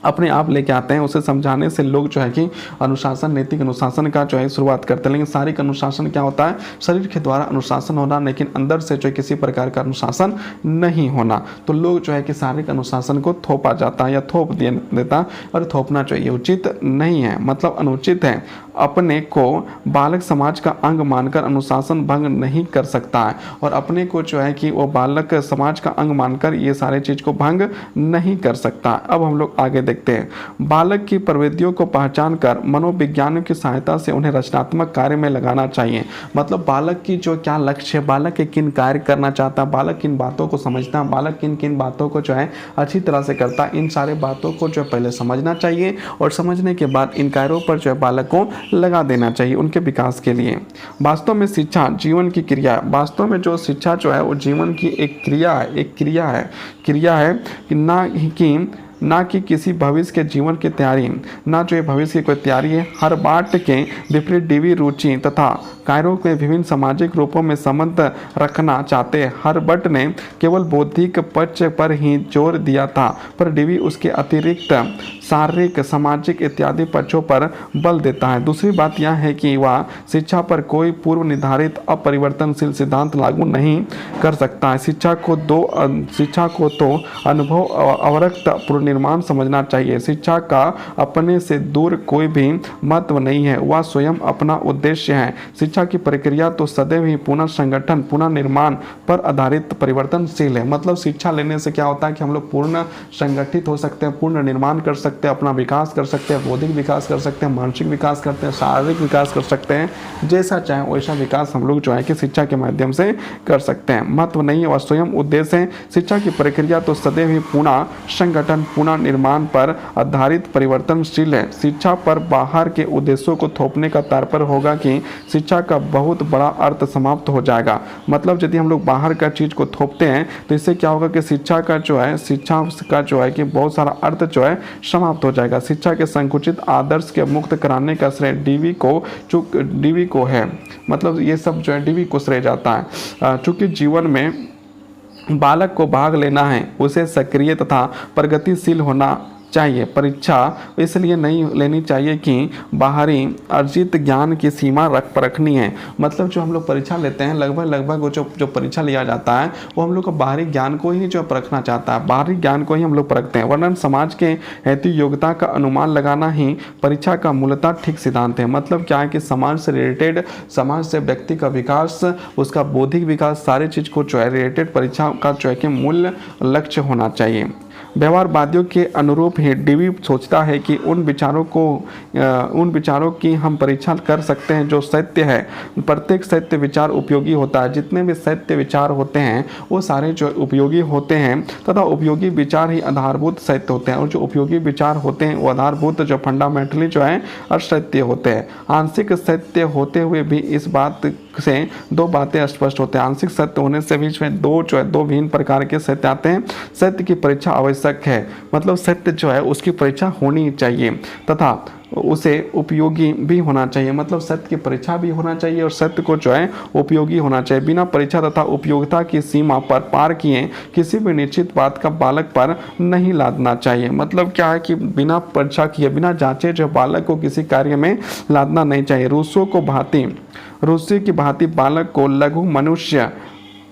अपने आप लेके आते हैं, उसे समझाने से लोग जो है कि अनुशासन, नैतिक अनुशासन का जो है शुरुआत करते हैं। लेकिन शारीरिक अनुशासन क्या होता है? शरीर के द्वारा अनुशासन होना, लेकिन अंदर से जो है किसी प्रकार का अनुशासन नहीं होना। तो लोग जो है कि शारीरिक अनुशासन को थोपा जाता है या थोप देता, और थोपना चाहिए, उचित नहीं है, मतलब अनुचित है। अपने को बालक समाज का अंग मानकर अनुशासन भंग नहीं कर सकता है, और अपने को जो है कि वो बालक समाज का अंग मानकर ये सारे चीज़ को भंग नहीं कर सकता। अब हम लोग आगे देखते हैं। बालक की प्रवृत्तियों को पहचान कर मनोविज्ञान की सहायता से उन्हें रचनात्मक कार्य में लगाना चाहिए। मतलब बालक की जो क्या लक्ष्य है, बालक के किन कार्य करना चाहता है, बालक किन बातों को समझता है, बालक किन किन बातों को जो है अच्छी तरह से करता है, इन सारे बातों को जो है पहले समझना चाहिए, और समझने के बाद इन कार्यों पर जो है बालक को लगा देना चाहिए उनके विकास के लिए। वास्तव में शिक्षा जीवन की क्रिया है। वास्तव में जो शिक्षा जो है वो जीवन की एक क्रिया है, क्रिया है कि ना कि किसी भविष्य के जीवन की तैयारी, ना जो ये भविष्य की कोई तैयारी है। हर बाट के विपरीत डिवी रुचि तथा कार्यों के विभिन्न सामाजिक रूपों में संबंध रखना चाहते। हर बट ने केवल बौद्धिक पक्ष पर ही जोर दिया था, पर डिवी उसके अतिरिक्त शारीरिक, सामाजिक इत्यादि पक्षों पर बल देता है। दूसरी बात यह है कि वह शिक्षा पर कोई पूर्व निर्धारित अपरिवर्तनशील सिद्धांत लागू नहीं कर सकता है। शिक्षा को तो अनुभव अवरक्त पुनर्निर्माण समझना चाहिए। शिक्षा का अपने से दूर कोई भी महत्व नहीं है, वह स्वयं अपना उद्देश्य है। शिक्षा की प्रक्रिया तो सदैव ही पुनः संगठन, पुनः निर्माण पर आधारित परिवर्तनशील है। मतलब शिक्षा लेने से क्या होता है कि हम लोग पूर्ण संगठित हो सकते हैं, पूर्ण निर्माण कर सकते हैं, अपना विकास कर सकते हैं, बौद्धिक विकास कर सकते हैं, मानसिक विकास करते हैं, शारीरिक विकास कर सकते हैं। जैसा चाहे वैसा विकास हम लोग जो है कि शिक्षा के माध्यम से कर सकते हैं। महत्व नहीं है, वह स्वयं उद्देश्य है। शिक्षा की प्रक्रिया तो सदैव ही पुनः संगठन, पुनः निर्माण पर आधारित परिवर्तनशील है। शिक्षा पर बाहर के उद्देश्यों को थोपने का तात्पर्य होगा कि शिक्षा का बहुत बड़ा अर्थ समाप्त हो जाएगा। मतलब यदि हम लोग बाहर का चीज़ को थोपते हैं तो इससे क्या होगा कि शिक्षा का जो है कि बहुत सारा अर्थ जो है समाप्त हो जाएगा। शिक्षा के संकुचित आदर्श के मुक्त कराने का श्रेय डीवी को है। मतलब ये सब जो है डीवी को श्रेय जाता है। चूँकि जीवन में बालक को भाग लेना है, उसे सक्रिय तथा प्रगतिशील होना चाहिए। परीक्षा इसलिए नहीं लेनी चाहिए कि बाहरी अर्जित ज्ञान की सीमा रखनी है। मतलब जो हम लोग परीक्षा लेते हैं लगभग वो जो परीक्षा लिया जाता है वो हम लोग को बाहरी ज्ञान को ही जो परखना चाहता है, बाहरी ज्ञान को ही हम लोग परखते हैं। वरना समाज के हेतु योग्यता का अनुमान लगाना ही परीक्षा का मूलतः ठीक सिद्धांत है। मतलब क्या है कि समाज से रिलेटेड, समाज से व्यक्ति का विकास, उसका बौद्धिक विकास, सारी चीज़ को जो है रिलेटेड परीक्षा का जो है कि मूल लक्ष्य होना चाहिए। व्यवहारवादियों के अनुरूप ही डीवी सोचता है कि उन विचारों की हम परीक्षा कर सकते हैं जो सत्य है। प्रत्येक सत्य विचार उपयोगी होता है। जितने भी सत्य विचार होते हैं वो सारे जो उपयोगी होते हैं, तथा उपयोगी विचार ही आधारभूत सत्य होते हैं। और जो उपयोगी विचार होते हैं वो आधारभूत जो फंडामेंटली जो है असत्य होते हैं। आंशिक सत्य होते हुए भी इस बात से दो बातें स्पष्ट होते हैं। आंशिक सत्य होने से बीच में दो भिन्न प्रकार के सत्य आते हैं। सत्य की परीक्षा आवश्यक है, मतलब सत्य जो है उसकी परीक्षा होनी चाहिए, तथा उसे उपयोगी भी होना चाहिए। मतलब सत्य की परीक्षा भी होना चाहिए और सत्य को जो है उपयोगी होना चाहिए। बिना परीक्षा तथा उपयोगिता की सीमा पर पार किए किसी भी निश्चित बात का बालक पर नहीं लादना चाहिए। मतलब क्या है कि बिना परीक्षा किए, बिना जांचे जो बालक को किसी कार्य में लादना नहीं चाहिए। रूसी की भांति बालक को लघु मनुष्य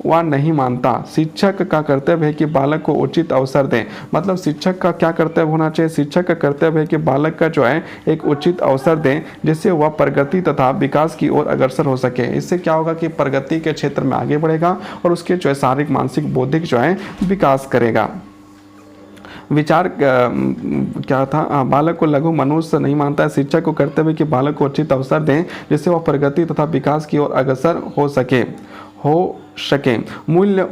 वह नहीं मानता। शिक्षक का कर्तव्य है कि बालक को उचित अवसर दें। मतलब शिक्षक का क्या कर्तव्य होना चाहिए? शिक्षक का कर्तव्य है कि बालक का जो है एक उचित अवसर दें, जिससे वह प्रगति तथा विकास की ओर अग्रसर हो सके। इससे क्या होगा कि प्रगति के क्षेत्र में आगे बढ़ेगा और उसके जो है शारीरिक, मानसिक, बौद्धिक जो है विकास करेगा। विचार क्या था? बालक को लघु मनुष्य नहीं मानता है। शिक्षक को कर्तव्य है कि बालक को उचित अवसर दें, जिससे वह प्रगति तथा विकास की ओर अग्रसर हो सके। मूल्य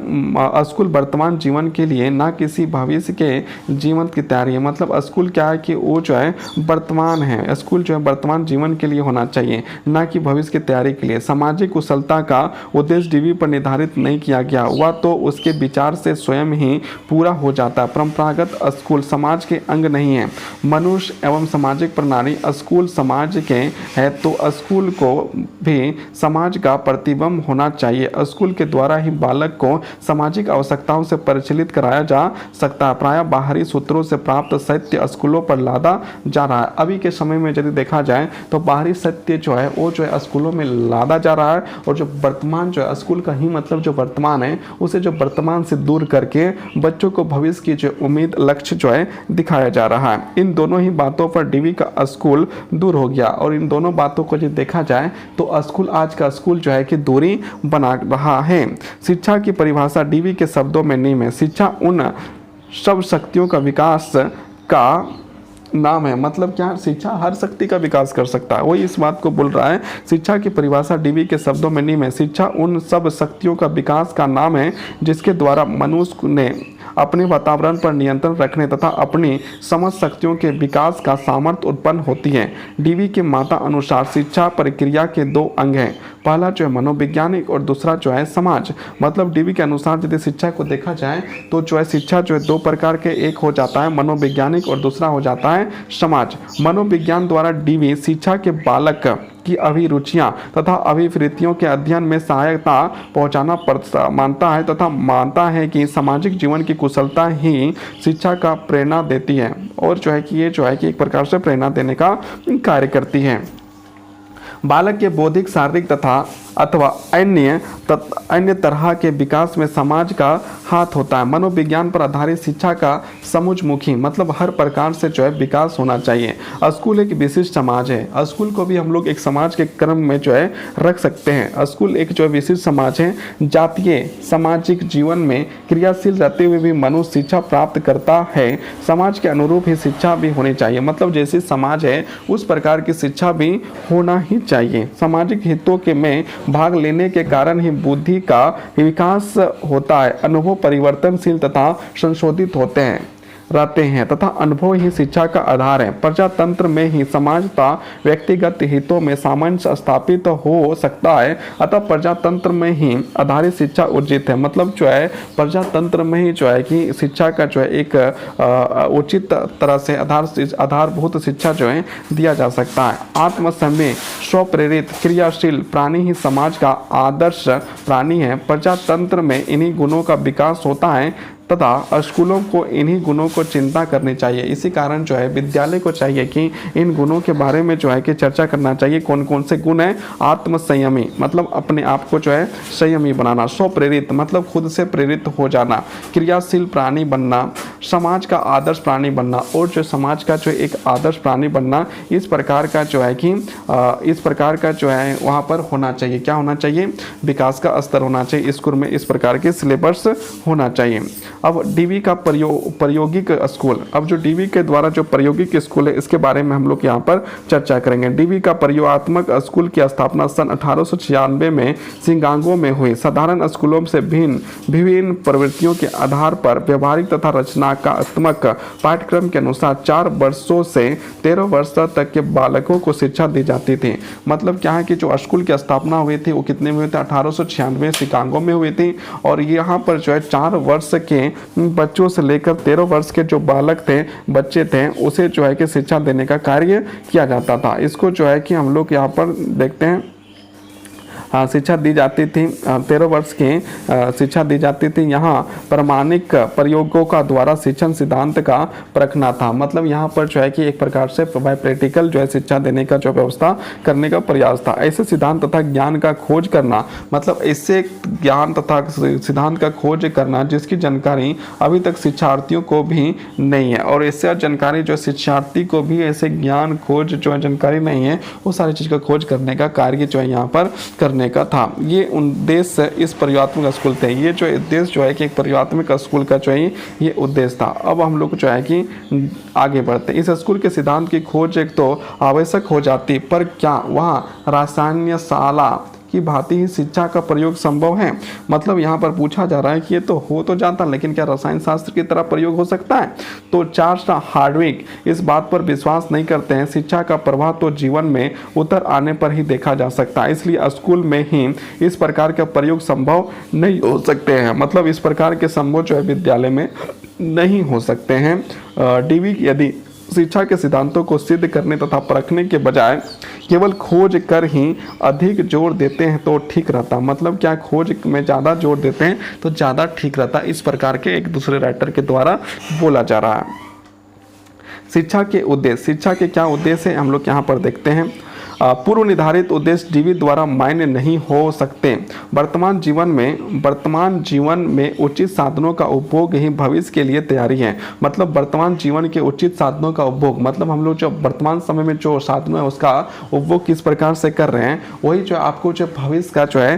स्कूल वर्तमान जीवन के लिए, ना किसी भविष्य के जीवन की तैयारी है। मतलब स्कूल क्या है कि वो जो है वर्तमान है। स्कूल जो है वर्तमान जीवन के लिए होना चाहिए, ना कि भविष्य की तैयारी के लिए। सामाजिक कुशलता का उद्देश्य डीवी पर निर्धारित नहीं किया गया, वह तो उसके विचार से स्वयं ही पूरा हो जाता है। परंपरागत स्कूल समाज के अंग नहीं है। मनुष्य एवं सामाजिक प्रणाली स्कूल समाज के है, तो स्कूल को भी समाज का प्रतिबिंब होना चाहिए। स्कूल के द्वारा ही बालक को सामाजिक आवश्यकताओं से परिचालित कराया जा सकता है। प्रायः बाहरी सूत्रों से प्राप्त सत्य स्कूलों पर लादा जा रहा है। अभी के समय में यदि देखा जाए तो बाहरी सत्य जो है वो जो है स्कूलों में लादा जा रहा है, और जो वर्तमान जो है स्कूल का ही मतलब जो वर्तमान है उसे जो वर्तमान से दूर करके बच्चों को भविष्य की जो उम्मीद लक्ष्य जो है दिखाया जा रहा है। इन दोनों ही बातों पर डीवी का स्कूल दूर हो गया, और इन दोनों बातों को यदि देखा जाए तो स्कूल आज का स्कूल जो है कि दूरी बना रहा है। शिक्षा की परिभाषा डीवी के शब्दों में नहीं है। शिक्षा उन सब शक्तियों का विकास का नाम है। मतलब क्या, शिक्षा हर शक्ति का विकास कर सकता है, वही इस बात को बोल रहा है। शिक्षा की परिभाषा डीवी के शब्दों में नहीं है। शिक्षा उन सब शक्तियों का विकास का नाम है जिसके द्वारा मनुष्य ने अपने वातावरण पर नियंत्रण रखने तथा अपनी समझ शक्तियों के विकास का सामर्थ्य उत्पन्न होती है। डीवी के माता अनुसार शिक्षा प्रक्रिया के दो अंग हैं, पहला जो है मनोवैज्ञानिक और दूसरा जो है समाज। मतलब डीवी के अनुसार यदि शिक्षा को देखा जाए तो जो है शिक्षा जो है दो प्रकार के, एक हो जाता है मनोवैज्ञानिक और दूसरा हो जाता है समाज। मनोविज्ञान द्वारा डीवी शिक्षा के बालक की अभिरुचियां तथा अभिवृत्तियों के अध्ययन में सहायता पहुंचाना मानता है तथा मानता है कि सामाजिक जीवन की कुशलता ही शिक्षा का प्रेरणा देती है, और जो है कि ये जो है कि एक प्रकार से प्रेरणा देने का कार्य करती है। बालक के बौद्धिक, शारीरिक तथा अथवा अन्य तरह के विकास में समाज का हाथ होता है। मनोविज्ञान पर आधारित शिक्षा का समुचमुखी मतलब हर प्रकार से जो है विकास होना चाहिए। स्कूल एक विशिष्ट समाज है। स्कूल को भी हम लोग एक समाज के क्रम में जो है रख सकते हैं। स्कूल एक जो है विशिष्ट समाज है। जातीय सामाजिक जीवन में क्रियाशील रहते हुए भी मनुष्य शिक्षा प्राप्त करता है। समाज के अनुरूप ही शिक्षा भी होनी चाहिए। मतलब जैसे समाज है उस प्रकार की शिक्षा भी होना ही चाहिए। सामाजिक हितों के में भाग लेने के कारण ही बुद्धि का विकास होता है। अनुभव परिवर्तनशील तथा संशोधित होते हैं रहते हैं तथा अनुभव ही शिक्षा का आधार है। प्रजातंत्र में ही समाज तथा व्यक्तिगत हितों में सामंजस्य स्थापित हो सकता है। अतः प्रजातंत्र में ही आधारित शिक्षा उचित है। मतलब जो है प्रजातंत्र में ही जो है कि शिक्षा का जो है एक उचित तरह से आधारभूत शिक्षा जो है दिया जा सकता है। आत्मसंयमी, स्वप्रेरित, क्रियाशील प्राणी ही समाज का आदर्श प्राणी है। प्रजातंत्र में इन्हीं गुणों का विकास होता है तथा स्कूलों को इन्हीं गुणों को चिंता करनी चाहिए। इसी कारण जो है विद्यालय को चाहिए कि इन गुणों के बारे में जो है कि चर्चा करना चाहिए। कौन कौन से गुण हैं? आत्मसंयमी मतलब अपने आप को जो है संयमी बनाना, स्वप्रेरित मतलब खुद से प्रेरित हो जाना, क्रियाशील प्राणी बनना, समाज का आदर्श प्राणी बनना, और जो समाज का जो एक आदर्श प्राणी बनना, इस प्रकार का जो है कि इस प्रकार का जो है वहाँ पर होना चाहिए। क्या होना चाहिए? विकास का स्तर होना चाहिए। स्कूल में इस प्रकार के सिलेबस होना चाहिए। अब डीवी का प्रायोगिक स्कूल, अब जो डीवी के द्वारा जो प्रायोगिक स्कूल है इसके बारे में हम लोग यहाँ पर चर्चा करेंगे। डीवी का प्रयोगात्मक स्कूल की स्थापना सन 1896 में शिकागो में हुई। साधारण स्कूलों से विभिन्न प्रवृत्तियों के आधार पर व्यवहारिक तथा रचनात्मक पाठ्यक्रम के अनुसार 4 वर्षों से 13 वर्ष तक के बालकों को शिक्षा दी जाती थी। मतलब क्या है कि जो स्कूल की स्थापना हुई थी वो कितने में हुई थी? 1896 शिकागो में हुई थी, और यहाँ पर जो है 4 वर्ष के बच्चों से लेकर 13 वर्ष के जो बालक थे, बच्चे थे, उसे जो है कि शिक्षा देने का कार्य किया जाता था। इसको जो है कि हम लोग यहाँ पर देखते हैं शिक्षा दी जाती थी। 13 वर्ष की शिक्षा दी जाती थी। यहाँ प्रामाणिक प्रयोगों का द्वारा शिक्षण सिद्धांत का परखना था। मतलब यहाँ पर जो है कि एक प्रकार से बाय प्रैक्टिकल जो है शिक्षा देने का जो व्यवस्था करने का प्रयास था। ऐसे सिद्धांत तथा ज्ञान का खोज करना, मतलब ऐसे ज्ञान तथा सिद्धांत का खोज करना जिसकी जानकारी अभी तक शिक्षार्थियों को भी नहीं है, और ऐसे जानकारी जो शिक्षार्थी को भी ऐसे ज्ञान खोज जो है जानकारी नहीं है, वो सारी चीज़ का खोज करने का कार्य जो है यहाँ पर करने का था। ये उद्देश्य इस प्रयोगात्मक स्कूल थे। ये जो उद्देश्य जो है कि एक प्रयोगात्मक स्कूल का जो है ये उद्देश्य था। अब हम लोग जो है कि आगे बढ़ते। इस स्कूल के सिद्धांत की खोज एक तो आवश्यक हो जाती, पर क्या वहाँ रसायनशाला की भांति ही शिक्षा का प्रयोग संभव है? मतलब यहाँ पर पूछा जा रहा है कि ये तो हो तो जाता, लेकिन क्या रसायन शास्त्र की तरह प्रयोग हो सकता है? तो चार्ल्स हार्डविक इस बात पर विश्वास नहीं करते हैं। शिक्षा का प्रभाव तो जीवन में उतर आने पर ही देखा जा सकता है, इसलिए स्कूल में ही इस प्रकार का प्रयोग संभव नहीं हो सकते हैं। मतलब इस प्रकार के संभव जो है विद्यालय में नहीं हो सकते हैं। डीवी यदि शिक्षा के सिद्धांतों को सिद्ध करने तथा परखने के बजाय केवल खोज कर ही अधिक जोर देते हैं तो ठीक रहता। मतलब क्या, खोज में ज़्यादा जोर देते हैं तो ज़्यादा ठीक रहता। इस प्रकार के एक दूसरे राइटर के द्वारा बोला जा रहा है। शिक्षा के उद्देश्य, शिक्षा के क्या उद्देश्य है हम लोग यहाँ पर देखते हैं। पूर्व निर्धारित उद्देश्य डीवी द्वारा मान्य नहीं हो सकते। वर्तमान जीवन में उचित साधनों का उपभोग ही भविष्य के लिए तैयारी है। मतलब वर्तमान जीवन के उचित साधनों का उपभोग, मतलब हम लोग जो वर्तमान समय में जो साधन है उसका उपभोग किस प्रकार से कर रहे हैं, वही जो आपको जो भविष्य का जो है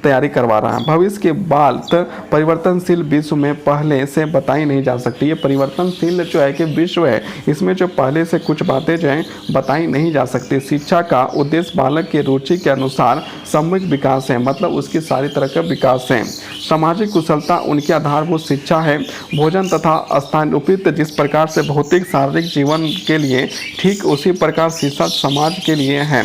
तैयारी करवा रहा है। भविष्य के बात परिवर्तनशील विश्व में पहले से बताई नहीं जा सकती। ये परिवर्तनशील जो है कि विश्व है, इसमें जो पहले से कुछ बातें जो है बताई नहीं जा सकती। शिक्षा का उद्देश्य बालक के रुचि के अनुसार सामूहिक विकास है। मतलब उसकी सारी तरह का विकास है। सामाजिक कुशलता उनके आधारभूत शिक्षा है। भोजन तथा स्थान उपयुक्त जिस प्रकार से भौतिक शारीरिक जीवन के लिए ठीक उसी प्रकार शिक्षा समाज के लिए है।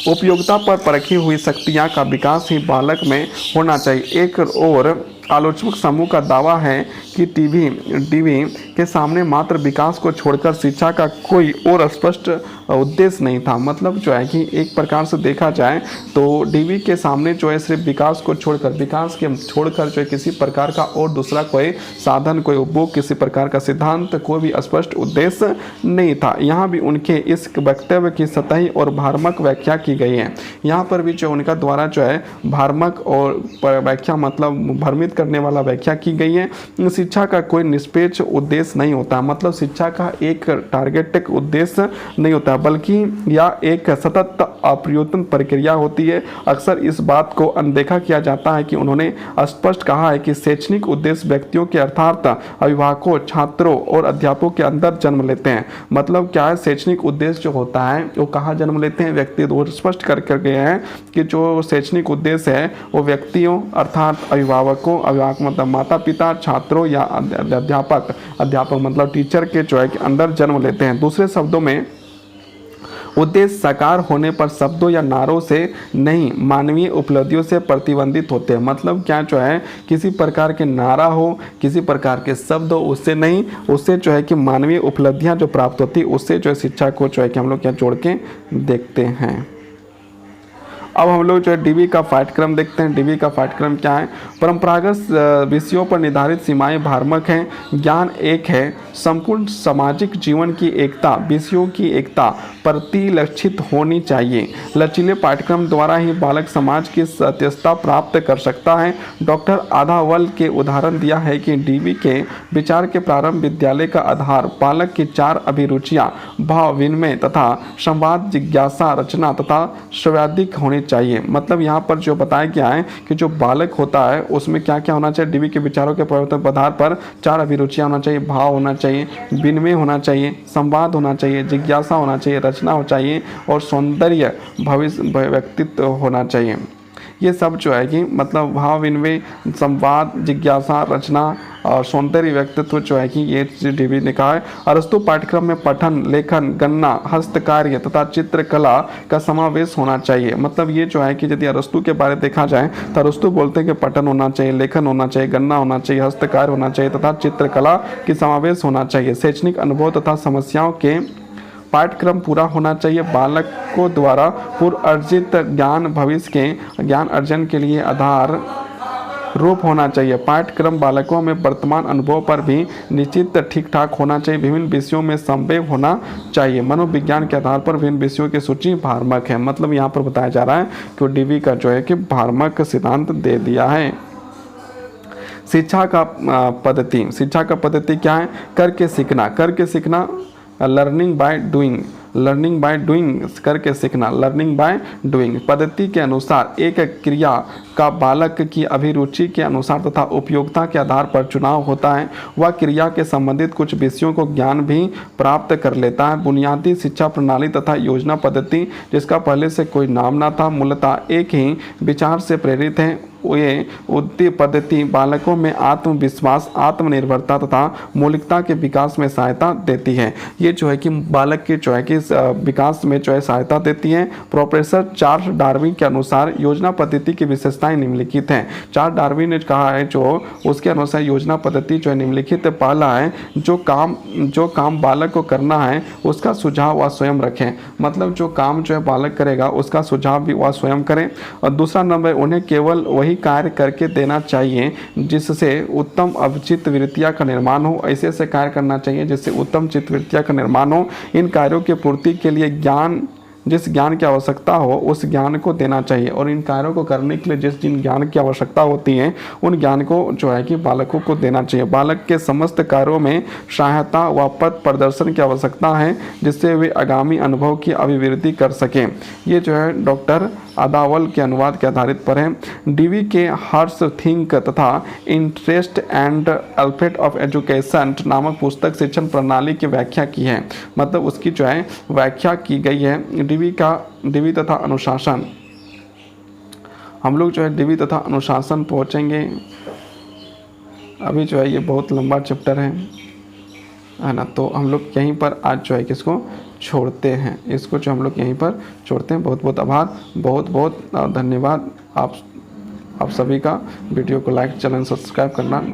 उपयोगिता पर परखी हुई शक्तियाँ का विकास ही बालक में होना चाहिए। एक और आलोचक समूह का दावा है कि डीवी के सामने मात्र विकास को छोड़कर शिक्षा का कोई और स्पष्ट उद्देश्य नहीं था। मतलब जो है कि एक प्रकार से देखा जाए तो डीवी के सामने जो है सिर्फ विकास को छोड़कर जो है किसी प्रकार का और दूसरा कोई साधन, कोई उपभोग, किसी प्रकार का सिद्धांत, कोई भी स्पष्ट उद्देश्य नहीं था। यहाँ भी उनके इस वक्तव्य की सतही और भ्रामक व्याख्या की गई है। यहाँ पर भी जो उनका द्वारा जो है भ्रामक और व्याख्या मतलब भ्रमित करने वाला व्याख्या की गई है। शिक्षा का कोई निष्पेक्ष उद्देश्य नहीं होता। मतलब शिक्षा का एक टारगेटेड उद्देश्य नहीं होता, बल्कि यह एक सतत अप्रयत्न प्रक्रिया होती है। अक्सर इस बात को अनदेखा किया जाता है कि उन्होंने स्पष्ट कहा है कि शैक्षणिक उद्देश्य व्यक्तियों के अर्थात अभिभावकों, छात्रों और अध्यापकों के अंदर जन्म लेते हैं। मतलब क्या है, शैक्षणिक उद्देश्य जो होता है वो कहाँ जन्म लेते हैं, व्यक्ति और स्पष्ट कर गए हैं कि जो शैक्षणिक उद्देश्य है वो व्यक्तियों अर्थात अभिभावकों, अभिभावक मतलब माता पिता, छात्रों या अध्यापक मतलब टीचर के जो है कि अंदर जन्म लेते हैं। दूसरे शब्दों में उद्देश्य साकार होने पर शब्दों या नारों से नहीं, मानवीय उपलब्धियों से प्रतिबंधित होते हैं। मतलब क्या जो है किसी प्रकार के नारा हो, किसी प्रकार के शब्द हो, उससे नहीं, उससे जो है कि मानवीय उपलब्धियां जो प्राप्त होती है उससे जो है शिक्षा को जो है कि हम लोग क्या जोड़ के देखते हैं। अब हम लोग जो है डीवी का पाठ्यक्रम देखते हैं। डीवी का पाठ्यक्रम क्या है। परंपरागत विषयों पर निर्धारित सीमाएं भ्रामक हैं। ज्ञान एक है। संपूर्ण सामाजिक जीवन की एकता, विषयों की एकता प्रतिलक्षित होनी चाहिए। लचीले पाठ्यक्रम द्वारा ही बालक समाज की सत्यता प्राप्त कर सकता है। डॉक्टर आधावल के उदाहरण दिया है कि डीवी के विचार के प्रारंभ विद्यालय का आधार बालक की 4 अभिरुचियाँ भाव विनिमय तथा संवाद, जिज्ञासा, रचना तथा श्रव्याधिक होनी चाहिए। मतलब यहाँ पर जो बताया गया है कि जो बालक होता है उसमें क्या क्या होना चाहिए। डीवी के विचारों के परिवर्तन आधार पर 4 अभिरुचियाँ होना चाहिए, भाव होना चाहिए, विनिमय होना चाहिए, संवाद होना चाहिए, जिज्ञासा होना चाहिए, रचना हो चाहिए और सौंदर्य भविष्य व्यक्तित्व होना चाहिए। ये सब जो है कि मतलब भाव विनिमय, संवाद, जिज्ञासा, रचना और सौंदर्य व्यक्तित्व जो है कि ये डीवी ने कहा है। अरस्तु पाठ्यक्रम में पठन, लेखन, गणना, हस्तकार्य तथा चित्रकला का समावेश होना चाहिए। मतलब ये जो है कि यदि अरस्तु के बारे देखा जाए तो अरस्तु बोलते हैं कि पठन होना चाहिए, लेखन होना चाहिए, गणना होना चाहिए, हस्तकार्य होना चाहिए तथा चित्रकला की समावेश होना चाहिए। शैक्षणिक अनुभव तथा समस्याओं के पाठ्यक्रम पूरा होना चाहिए। बालकों द्वारा पूर्व अर्जित ज्ञान भविष्य के ज्ञान अर्जन के लिए आधार रूप होना चाहिए। पाठ्यक्रम बालकों में वर्तमान अनुभव पर भी निश्चित ठीक ठाक होना चाहिए। विभिन्न विषयों में संवेग होना चाहिए। मनोविज्ञान के आधार पर विभिन्न विषयों की सूची भ्रामक है। मतलब यहाँ पर बताया जा रहा है कि डीवी का जो है कि भ्रामक सिद्धांत दे दिया है। शिक्षा का पद्धति क्या है। करके सीखना, लर्निंग बाय डूइंग करके सीखना, लर्निंग बाय डूइंग। पद्धति के अनुसार एक क्रिया का बालक की अभिरुचि के अनुसार तथा उपयोगिता के आधार पर चुनाव होता है। वह क्रिया के संबंधित कुछ विषयों को ज्ञान भी प्राप्त कर लेता है। बुनियादी शिक्षा प्रणाली तथा योजना पद्धति जिसका पहले से कोई नाम न था, मूलतः एक ही विचार से प्रेरित है। ये उद्दीप पद्धति बालकों में आत्मविश्वास, आत्मनिर्भरता तथा मौलिकता के विकास में सहायता देती है। ये जो है कि बालक के जो है कि विकास में जो है सहायता देती है। प्रोफेसर चार्ल्स डार्विन के अनुसार योजना पद्धति की विशेषताएं निम्नलिखित हैं। चार्ल्स डार्विन ने कहा है जो उसके अनुसार योजना पद्धति जो है निम्नलिखित। पहला है जो काम बालक को करना है उसका सुझाव वह स्वयं रखें, मतलब जो काम जो है बालक करेगा उसका सुझाव भी वह स्वयं करें। और दूसरा नंबर, उन्हें केवल वही कार्य करके देना चाहिए जिससे उत्तम चित्तवृत्तियां का निर्माण हो। ऐसे कार्य करना चाहिए जिससे उत्तम चित्तवृत्तियां का निर्माण हो। इन कार्यों की पूर्ति के लिए जिस ज्ञान की आवश्यकता हो उस ज्ञान को देना चाहिए, और इन कार्यों को करने के लिए जिन ज्ञान की आवश्यकता होती है उन ज्ञान को जो है कि बालकों को देना चाहिए। बालक के समस्त कार्यों में सहायता व पथ प्रदर्शन की आवश्यकता है जिससे वे आगामी अनुभव की अभिवृद्धि कर सकें। ये जो है डॉक्टर अदावल के अनुवाद के आधारित पर है। डीवी के हर्ष थिंक तथा इंटरेस्ट एंड अल्फेट ऑफ एजुकेशन नामक पुस्तक शिक्षण प्रणाली की व्याख्या की है, मतलब उसकी जो है व्याख्या की गई है। डीवी तथा अनुशासन, हम लोग जो है डीवी तथा अनुशासन पहुंचेंगे। अभी जो है ये बहुत लंबा चैप्टर है ना, तो हम लोग यहीं पर आज जो है किसको छोड़ते हैं, इसको जो हम लोग यहीं पर छोड़ते हैं। बहुत बहुत आभार, बहुत बहुत धन्यवाद आप सभी का। वीडियो को लाइक, चैनल सब्सक्राइब करना